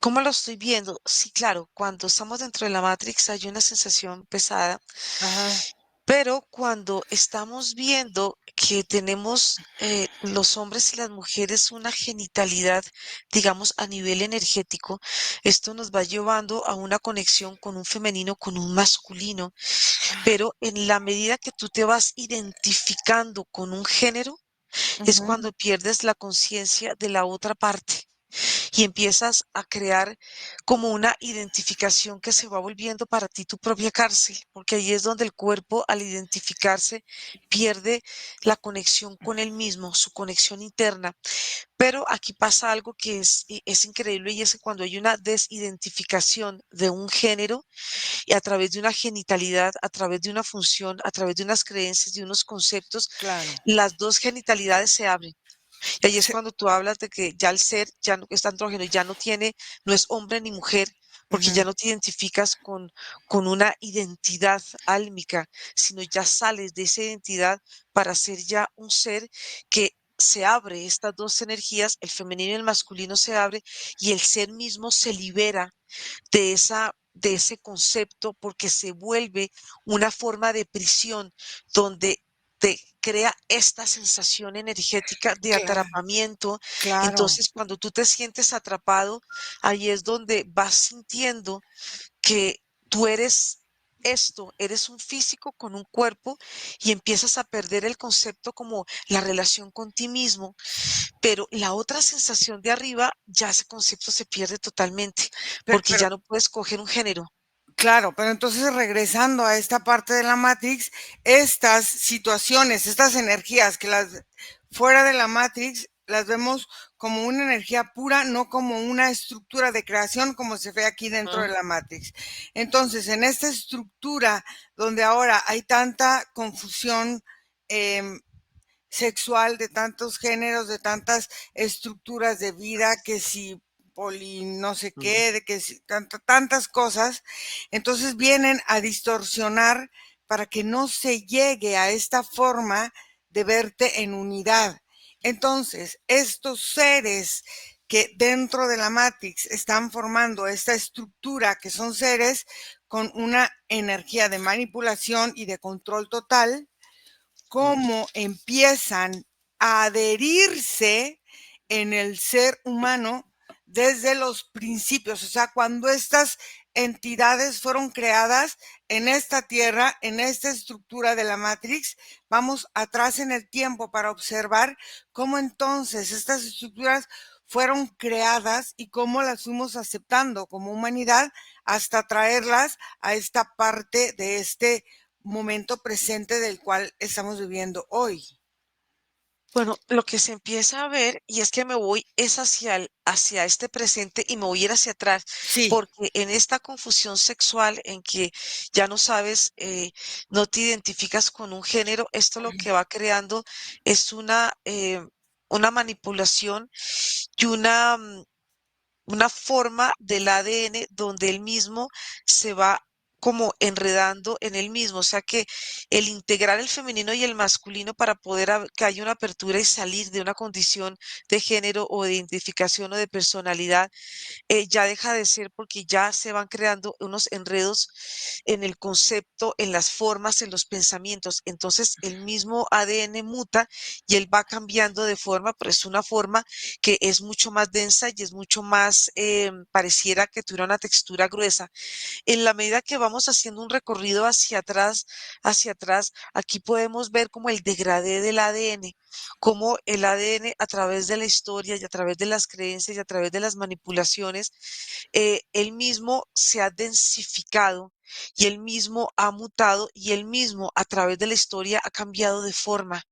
cómo lo estoy viendo? Sí, claro, cuando estamos dentro de la Matrix hay una sensación pesada, Ajá, pero cuando estamos viendo que tenemos los hombres y las mujeres una genitalidad, digamos, a nivel energético, esto nos va llevando a una conexión con un femenino, con un masculino, pero en la medida que tú te vas identificando con un género, es ujú, cuando pierdes la conciencia de la otra parte. y empiezas a crear como una identificación que se va volviendo para ti tu propia cárcel, porque ahí es donde el cuerpo, al identificarse, pierde la conexión con él mismo, su conexión interna. Pero aquí pasa algo que es increíble y es que cuando hay una desidentificación de un género y a través de una genitalidad, a través de una función, a través de unas creencias, de unos conceptos, Claro. las dos genitalidades se abren. Y ahí es Sí, cuando tú hablas de que ya el ser ya no es andrógeno, ya no tiene, no es hombre ni mujer, porque ujú, ya no te identificas con una identidad álmica, sino ya sales de esa identidad para ser ya un ser que se abre estas dos energías, el femenino y el masculino se abre y el ser mismo se libera de ese concepto porque se vuelve una forma de prisión donde te crea esta sensación energética de claro, atrapamiento. claro. Entonces, cuando tú te sientes atrapado, ahí es donde vas sintiendo que tú eres esto, eres un físico con un cuerpo y empiezas a perder el concepto como la relación con ti mismo, pero la otra sensación de arriba, ya ese concepto se pierde totalmente, porque Pero ya no puedes coger un género. claro, pero entonces regresando a esta parte de la Matrix, estas situaciones, estas energías que las fuera de la Matrix las vemos como una energía pura, no como una estructura de creación como se ve aquí dentro de Ujú, la Matrix. Entonces, en esta estructura donde ahora hay tanta confusión, em, sexual, de tantos géneros, de tantas estructuras de vida, que si poli no sé ujú, qué, de que si tantas cosas, entonces vienen a distorsionar para que no se llegue a esta forma de verte en unidad. Entonces, estos seres que dentro de la Matrix están formando esta estructura, que son seres con una energía de manipulación y de control total, ujú, cómo empiezan a adherirse en el ser humano desde los principios, o sea, cuando estas entidades fueron creadas en esta tierra, en esta estructura de la Matrix, vamos atrás en el tiempo para observar cómo entonces estas estructuras fueron creadas y cómo las fuimos aceptando como humanidad hasta traerlas a esta parte de este momento presente del cual estamos viviendo hoy. bueno, lo que se empieza a ver, y es que me voy es hacia este presente y me voy a ir hacia atrás, Sí, porque en esta confusión sexual en que ya no sabes, no te identificas con un género, esto lo que va creando es una manipulación y una forma del ADN donde él mismo se va como enredando en él mismo, o sea que el integrar el femenino y el masculino para poder que haya una apertura y salir de una condición de género o de identificación o de personalidad, ya deja de ser porque ya se van creando unos enredos en el concepto, en las formas, en los pensamientos. Entonces el mismo ADN muta y él va cambiando de forma, pero es una forma que es mucho más densa y es mucho más, pareciera que tuviera una textura gruesa. En la medida que vamos haciendo un recorrido hacia atrás, aquí podemos ver como el degradé del ADN, como el ADN a través de la historia y a través de las creencias y a través de las manipulaciones, él mismo se ha densificado y él mismo ha mutado y él mismo a través de la historia ha cambiado de forma.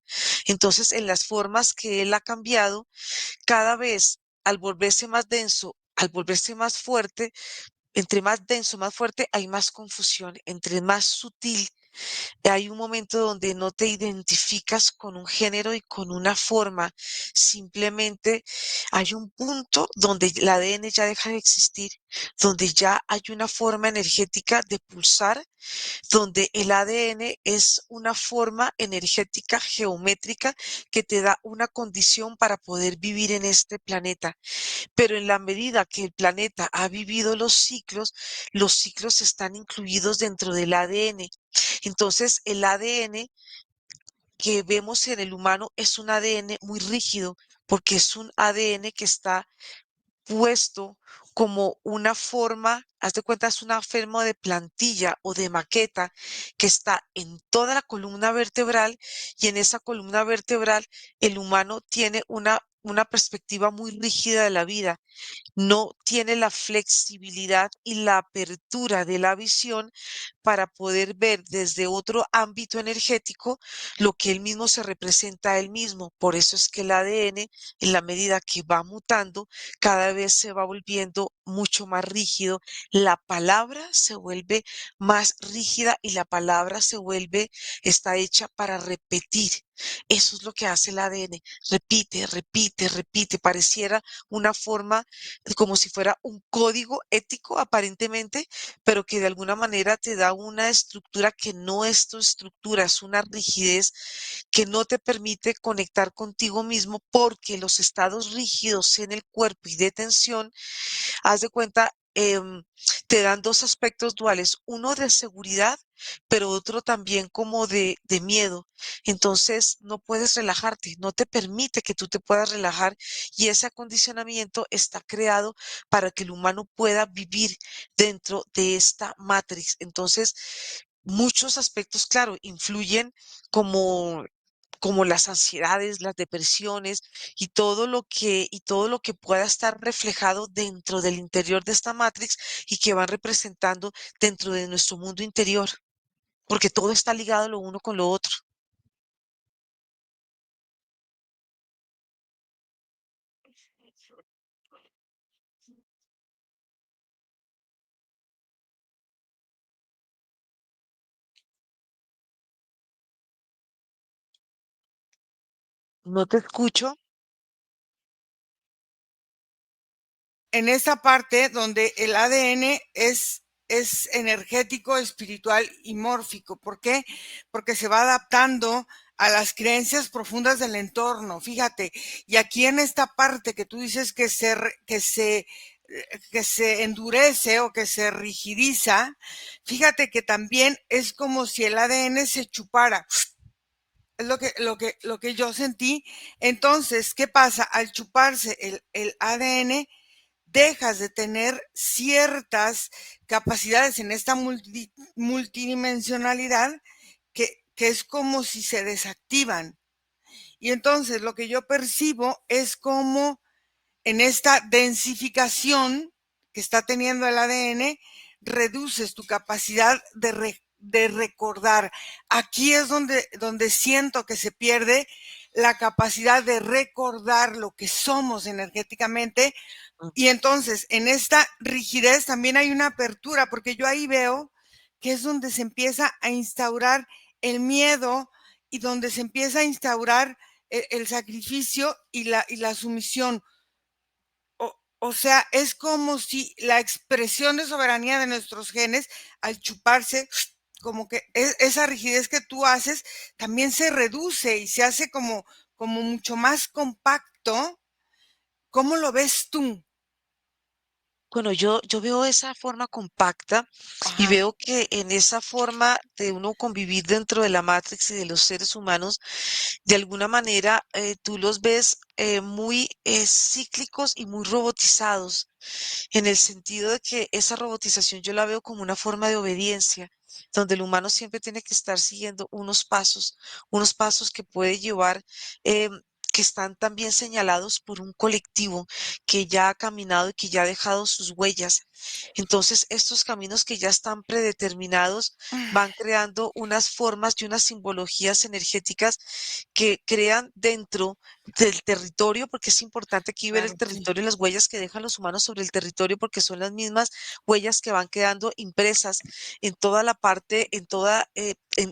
Entonces, en las formas que él ha cambiado, cada vez al volverse más denso, al volverse más fuerte, entre más denso, más fuerte, hay más confusión. Entre más sutil, hay un momento donde no te identificas con un género y con una forma. Simplemente hay un punto donde el ADN ya deja de existir, donde ya hay una forma energética de pulsar, donde el ADN es una forma energética geométrica que te da una condición para poder vivir en este planeta. Pero en la medida que el planeta ha vivido los ciclos están incluidos dentro del ADN. Entonces, el ADN que vemos en el humano es un ADN muy rígido, porque es un ADN que está puesto como una forma, haz de cuenta, es una forma de plantilla o de maqueta que está en toda la columna vertebral y en esa columna vertebral el humano tiene una una perspectiva muy rígida de la vida, no tiene la flexibilidad y la apertura de la visión para poder ver desde otro ámbito energético lo que él mismo se representa a él mismo. Por eso es que el ADN, en la medida que va mutando, cada vez se va volviendo mucho más rígido. La palabra se vuelve más rígida y la palabra está hecha para repetir. Eso es lo que hace el ADN. Repite, repite, repite. Pareciera una forma como si fuera un código ético aparentemente, pero que de alguna manera te da una estructura que no es tu estructura, es una rigidez que no te permite conectar contigo mismo porque los estados rígidos en el cuerpo y de tensión, haz de cuenta, te dan dos aspectos duales, uno de seguridad, pero otro también como de miedo. Entonces, no puedes relajarte, no te permite que tú te puedas relajar y ese acondicionamiento está creado para que el humano pueda vivir dentro de esta matrix. Entonces, muchos aspectos, claro, influyen como como las ansiedades, las depresiones y todo lo que pueda estar reflejado dentro del interior de esta matrix y que van representando dentro de nuestro mundo interior, porque todo está ligado lo uno con lo otro. No te escucho. En esa parte donde el ADN es energético, espiritual y mórfico. ¿Por qué? Porque se va adaptando a las creencias profundas del entorno. Fíjate, y aquí en esta parte que tú dices que se endurece o que se rigidiza, fíjate que también es como si el ADN se chupara. Es lo que yo sentí. Entonces, ¿qué pasa? Al chuparse el ADN, dejas de tener ciertas capacidades en esta multidimensionalidad que es como si se desactivan. Y entonces lo que yo percibo es como en esta densificación que está teniendo el ADN, reduces tu capacidad de recordar. Aquí es donde siento que se pierde la capacidad de recordar lo que somos energéticamente y entonces, en esta rigidez también hay una apertura, porque yo ahí veo que es donde se empieza a instaurar el miedo y donde se empieza a instaurar el sacrificio y la sumisión. O sea, es como si la expresión de soberanía de nuestros genes, al chuparse, como que esa rigidez que tú haces, también se reduce y se hace como mucho más compacto. ¿Cómo lo ves tú? Bueno, yo veo esa forma compacta y Ajá. veo que en esa forma de uno convivir dentro de la Matrix y de los seres humanos, de alguna manera tú los ves muy cíclicos y muy robotizados, en el sentido de que esa robotización yo la veo como una forma de obediencia, donde el humano siempre tiene que estar siguiendo unos pasos que puede llevar. Que están también señalados por un colectivo que ya ha caminado y que ya ha dejado sus huellas. Entonces, estos caminos que ya están predeterminados van creando unas formas y unas simbologías energéticas que crean dentro del territorio, porque es importante aquí ver el Claro, sí. territorio y las huellas que dejan los humanos sobre el territorio, porque son las mismas huellas que van quedando impresas en toda la parte,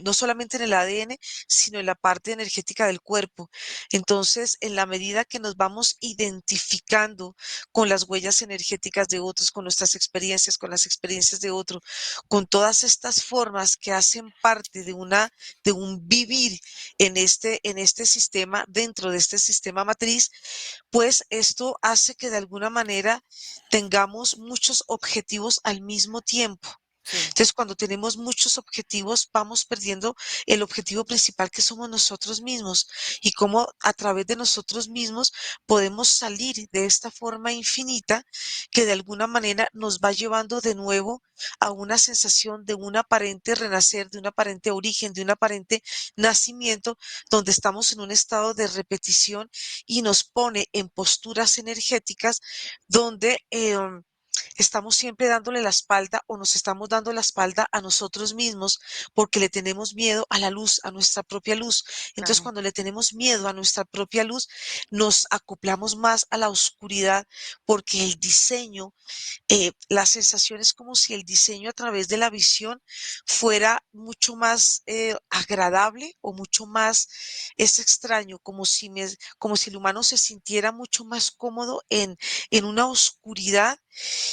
no solamente en el ADN, sino en la parte energética del cuerpo. Entonces, en la medida que nos vamos identificando con las huellas energéticas de otros, con nuestras experiencias, con las experiencias de otro, con todas estas formas que hacen parte de un vivir en este sistema, dentro de este sistema matriz, pues esto hace que de alguna manera tengamos muchos objetivos al mismo tiempo. sí, Entonces, cuando tenemos muchos objetivos, vamos perdiendo el objetivo principal que somos nosotros mismos y cómo a través de nosotros mismos podemos salir de esta forma infinita que de alguna manera nos va llevando de nuevo a una sensación de un aparente renacer, de un aparente origen, de un aparente nacimiento, donde estamos en un estado de repetición y nos pone en posturas energéticas donde estamos siempre dándole la espalda o nos estamos dando la espalda a nosotros mismos porque le tenemos miedo a la luz, a nuestra propia luz. Entonces, claro, cuando le tenemos miedo a nuestra propia luz, nos acoplamos más a la oscuridad porque el diseño, la sensación es como si el diseño a través de la visión fuera mucho más agradable o mucho más, es extraño, como si el humano se sintiera mucho más cómodo en una oscuridad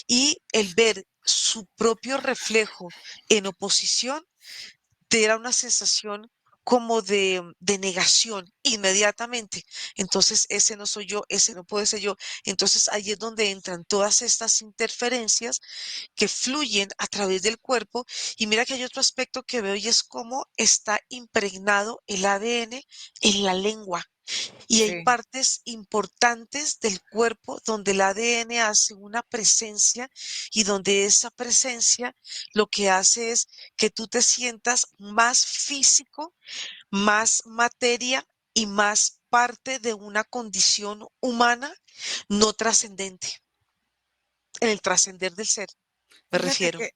y el ver su propio reflejo en oposición te da una sensación como de negación inmediatamente. Entonces, ese no soy yo, ese no puede ser yo. Entonces, ahí es donde entran todas estas interferencias que fluyen a través del cuerpo. Y mira que hay otro aspecto que veo y es cómo está impregnado el ADN en la lengua. Y hay sí. partes importantes del cuerpo donde el ADN hace una presencia y donde esa presencia lo que hace es que tú te sientas más físico, más materia y más parte de una condición humana no trascendente, en el trascender del ser, me Fíjate refiero. que,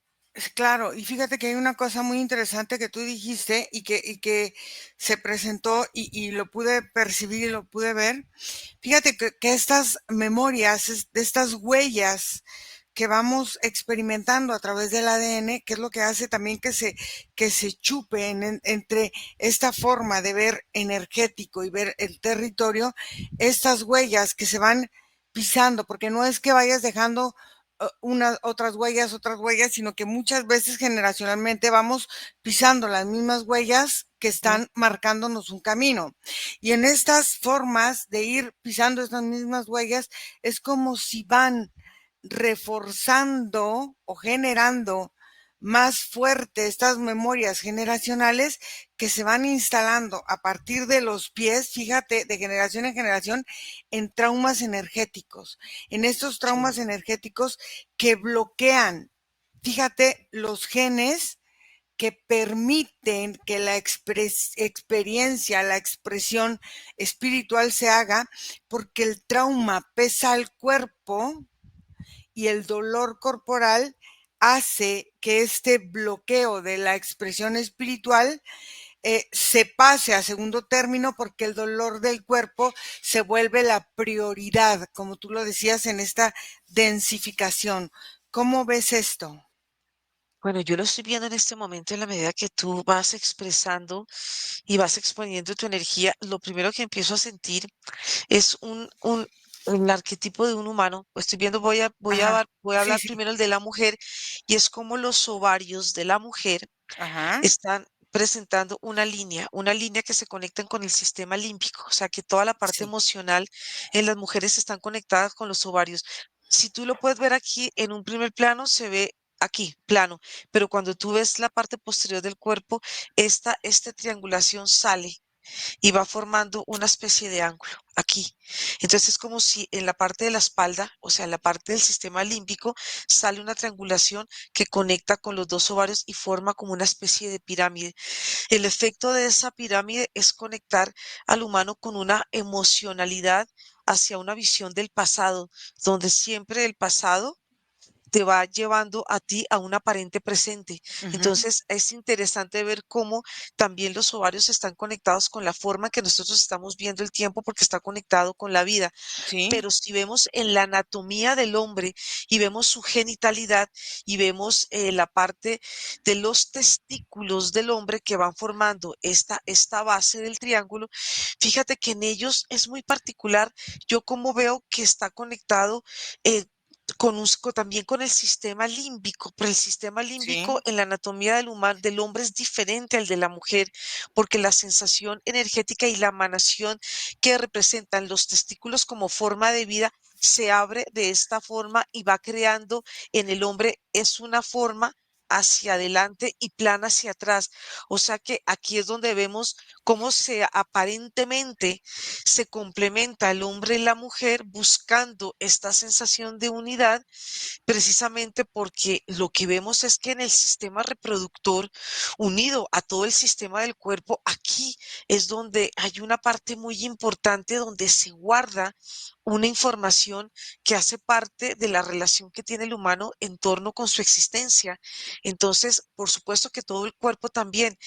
claro, y fíjate que hay una cosa muy interesante que tú dijiste y que se presentó y lo pude percibir y lo pude ver. Fíjate que estas memorias, de estas huellas que vamos experimentando a través del ADN, que es lo que hace también que se chupe entre esta forma de ver energético y ver el territorio, estas huellas que se van pisando, porque no es que vayas dejando unas otras huellas, sino que muchas veces generacionalmente vamos pisando las mismas huellas que ¿Mm? están marcándonos un camino. Y en estas formas de ir pisando estas mismas huellas es como si van reforzando o generando más fuerte estas memorias generacionales que se van instalando a partir de los pies, fíjate, de generación en generación, en traumas energéticos, en estos Sí. traumas energéticos que bloquean, fíjate, los genes que permiten que la experiencia, la expresión espiritual se haga, porque el trauma pesa al cuerpo y el dolor corporal hace que este bloqueo de la expresión espiritual se pase a segundo término porque el dolor del cuerpo se vuelve la prioridad, como tú lo decías, en esta densificación. ¿Cómo ves esto? Bueno, yo lo estoy viendo en este momento en la medida que tú vas expresando y vas exponiendo tu energía. Lo primero que empiezo a sentir es el arquetipo de un humano. Estoy viendo, Ajá, voy a sí, hablar sí, primero el de la mujer y es como los ovarios de la mujer ajá, están presentando una línea que se conectan con el sistema límbico, o sea que toda la parte sí, emocional en las mujeres están conectadas con los ovarios. Si tú lo puedes ver aquí en un primer plano, se ve aquí, plano, pero cuando tú ves la parte posterior del cuerpo, esta triangulación sale y va formando una especie de ángulo aquí. Entonces es como si en la parte de la espalda, o sea, en la parte del sistema límbico, sale una triangulación que conecta con los dos ovarios y forma como una especie de pirámide. El efecto de esa pirámide es conectar al humano con una emocionalidad hacia una visión del pasado, donde siempre el pasado te va llevando a ti a un aparente presente. ujú, Entonces, es interesante ver cómo también los ovarios están conectados con la forma que nosotros estamos viendo el tiempo porque está conectado con la vida. sí, Pero si vemos en la anatomía del hombre y vemos su genitalidad y vemos la parte de los testículos del hombre que van formando esta base del triángulo, fíjate que en ellos es muy particular. Yo como veo que está conectado eh, también con el sistema límbico, pero el sistema límbico sí, en la anatomía del hombre es diferente al de la mujer, porque la sensación energética y la emanación que representan los testículos como forma de vida se abre de esta forma y va creando en el hombre, es una forma. hacia adelante y plana hacia atrás. O sea que aquí es donde vemos cómo se aparentemente se complementa el hombre y la mujer buscando esta sensación de unidad, precisamente porque lo que vemos es que en el sistema reproductor, unido a todo el sistema del cuerpo, aquí es donde hay una parte muy importante donde se guarda una información que hace parte de la relación que tiene el humano en torno con su existencia. Entonces, por supuesto que todo el cuerpo también,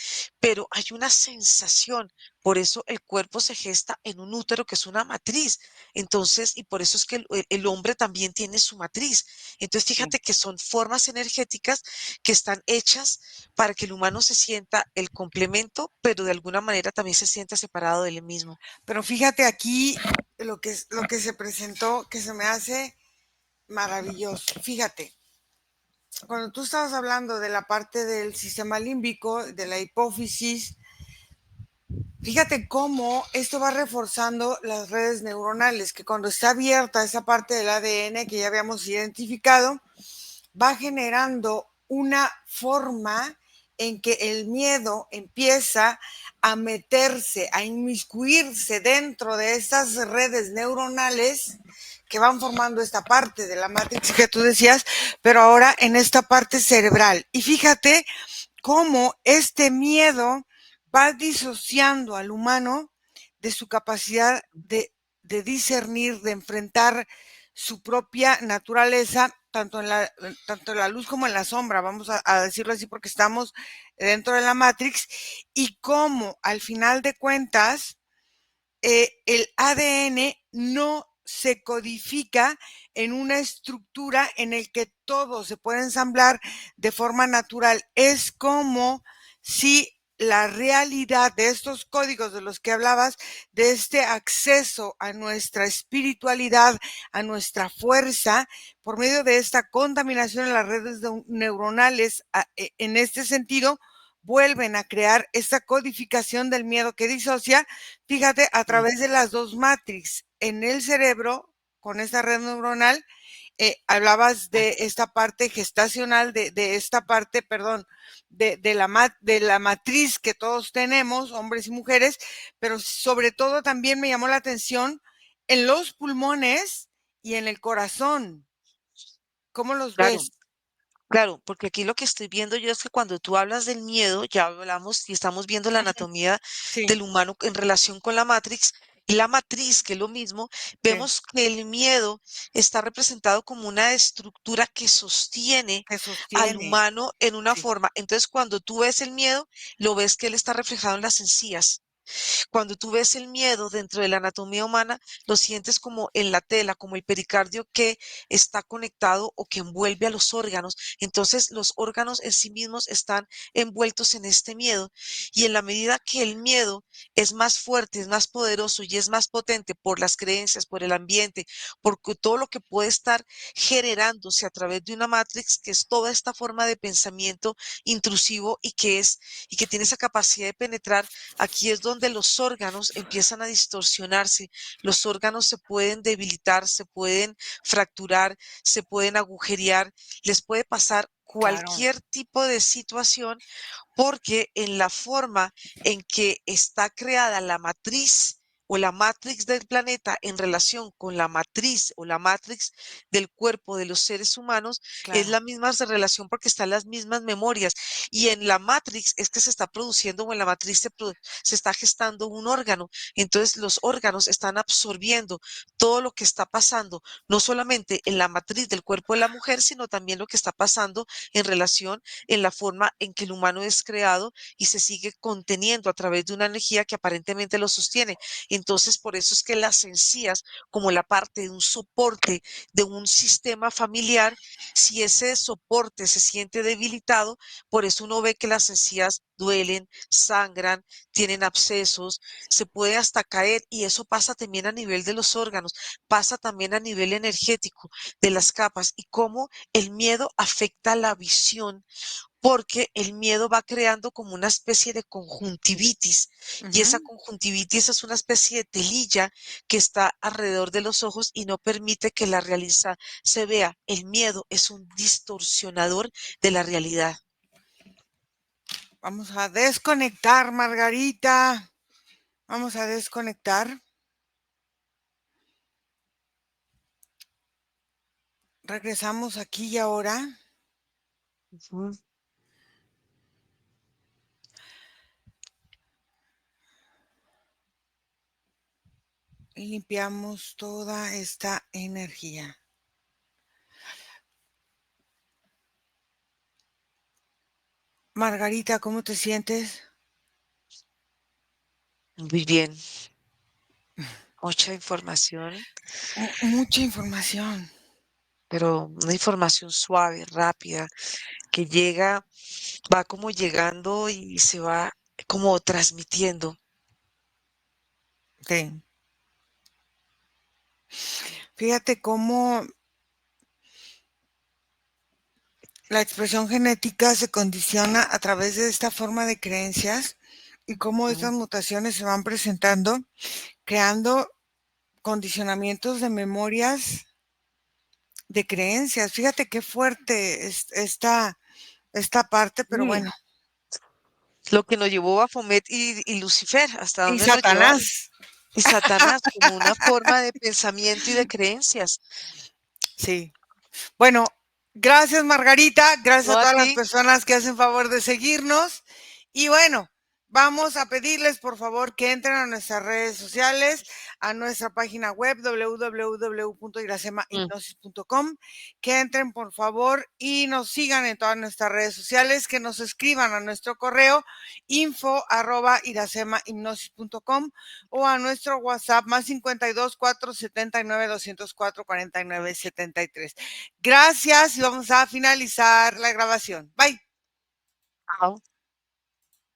pero hay una sensación. Por eso el cuerpo se gesta en un útero que es una matriz. Entonces, y por eso es que el hombre también tiene su matriz. Entonces, Sí. fíjate que son formas energéticas que están hechas para que el humano se sienta el complemento, pero de alguna manera también se sienta separado de él mismo. Pero fíjate aquí lo que se presentó, que se me hace maravilloso. Fíjate, cuando tú estabas hablando de la parte del sistema límbico, de la hipófisis, fíjate cómo esto va reforzando las redes neuronales, que cuando está abierta esa parte del ADN que ya habíamos identificado, va generando una forma en que el miedo empieza a meterse, a inmiscuirse dentro de estas redes neuronales que van formando esta parte de la matriz que tú decías, pero ahora en esta parte cerebral. Y fíjate cómo este miedo va disociando al humano de su capacidad de discernir, de enfrentar su propia naturaleza, tanto en la luz como en la sombra, vamos a decirlo así, porque estamos dentro de la Matrix, y cómo al final de cuentas el ADN no se codifica en una estructura en el que todo se puede ensamblar de forma natural. Es como si la realidad de estos códigos de los que hablabas, de este acceso a nuestra espiritualidad, a nuestra fuerza, por medio de esta contaminación en las redes neuronales, en este sentido, vuelven a crear esta codificación del miedo que disocia. Fíjate, a Sí, través de las dos matrix en el cerebro, con esta red neuronal, hablabas de esta parte gestacional, de esta parte, perdón, de la matriz que todos tenemos, hombres y mujeres, pero sobre todo también me llamó la atención en los pulmones y en el corazón. ¿Cómo los claro. ves? Claro, porque aquí lo que estoy viendo yo es que cuando tú hablas del miedo, ya hablamos y estamos viendo la Ujú. anatomía Sí, del humano en relación con la Matrix y la matriz, que es lo mismo, sí, vemos que el miedo está representado como una estructura que sostiene que al sostiene. humano en una Sí, forma. Entonces, cuando tú ves el miedo, lo ves que él está reflejado en las encías. Cuando tú ves el miedo dentro de la anatomía humana, lo sientes como en la tela, como el pericardio que está conectado o que envuelve a los órganos. Entonces, los órganos en sí mismos están envueltos en este miedo. Y en la medida que el miedo es más fuerte, es más poderoso y es más potente por las creencias, por el ambiente, por todo lo que puede estar generándose a través de una matrix, que es toda esta forma de pensamiento intrusivo y que tiene esa capacidad de penetrar. Aquí es donde los órganos empiezan a distorsionarse, los órganos se pueden debilitar, se pueden fracturar, se pueden agujerear, les puede pasar claro, cualquier tipo de situación porque en la forma en que está creada la matriz o la matrix del planeta en relación con la matriz o la matrix del cuerpo de los seres humanos, es claro, la misma relación porque están las mismas memorias. Y en la matrix es que se está produciendo o en la matriz se está gestando un órgano. Entonces los órganos están absorbiendo todo lo que está pasando, no solamente en la matriz del cuerpo de la mujer, sino también lo que está pasando en relación en la forma en que el humano es creado y se sigue conteniendo a través de una energía que aparentemente lo sostiene. Entonces, por eso es que las encías, como la parte de un soporte de un sistema familiar, si ese soporte se siente debilitado, por eso uno ve que las encías duelen, sangran, tienen abscesos, se puede hasta caer y eso pasa también a nivel de los órganos, pasa también a nivel energético de las capas y cómo el miedo afecta la visión porque el miedo va creando como una especie de conjuntivitis y esa ujú, conjuntivitis es una especie de telilla que está alrededor de los ojos y no permite que la realidad se vea. El miedo es un distorsionador de la realidad. Vamos a desconectar, Margarita. Vamos a desconectar. Regresamos aquí y ahora. Ujú. Y limpiamos toda esta energía. Margarita, ¿cómo te sientes? Muy bien. Mucha información, Mucha información. pero una información suave, rápida, que llega, va como llegando y se va como transmitiendo. Sí. Fíjate cómo la expresión genética se condiciona a través de esta forma de creencias y cómo estas Mm. mutaciones se van presentando, creando condicionamientos de memorias, de creencias. Fíjate qué fuerte es esta parte, pero Sí. bueno. Lo que nos llevó a Baphomet y Lucifer, ¿hasta Y dónde nos llevaron? Satanás. Y Satanás, como una forma de pensamiento y de creencias. Sí. Bueno, gracias Margarita, gracias No a a todas ti. las personas que hacen favor de seguirnos. Y bueno, vamos a pedirles por favor que entren a nuestras redes sociales, a nuestra página web Mm. www.iracemahipnosis.com, que entren por favor y nos sigan en todas nuestras redes sociales, que nos escriban a nuestro correo info@iracemahipnosis.com o a nuestro WhatsApp más 52 479 204 49 73. Gracias y vamos a finalizar la grabación. Bye. Chao.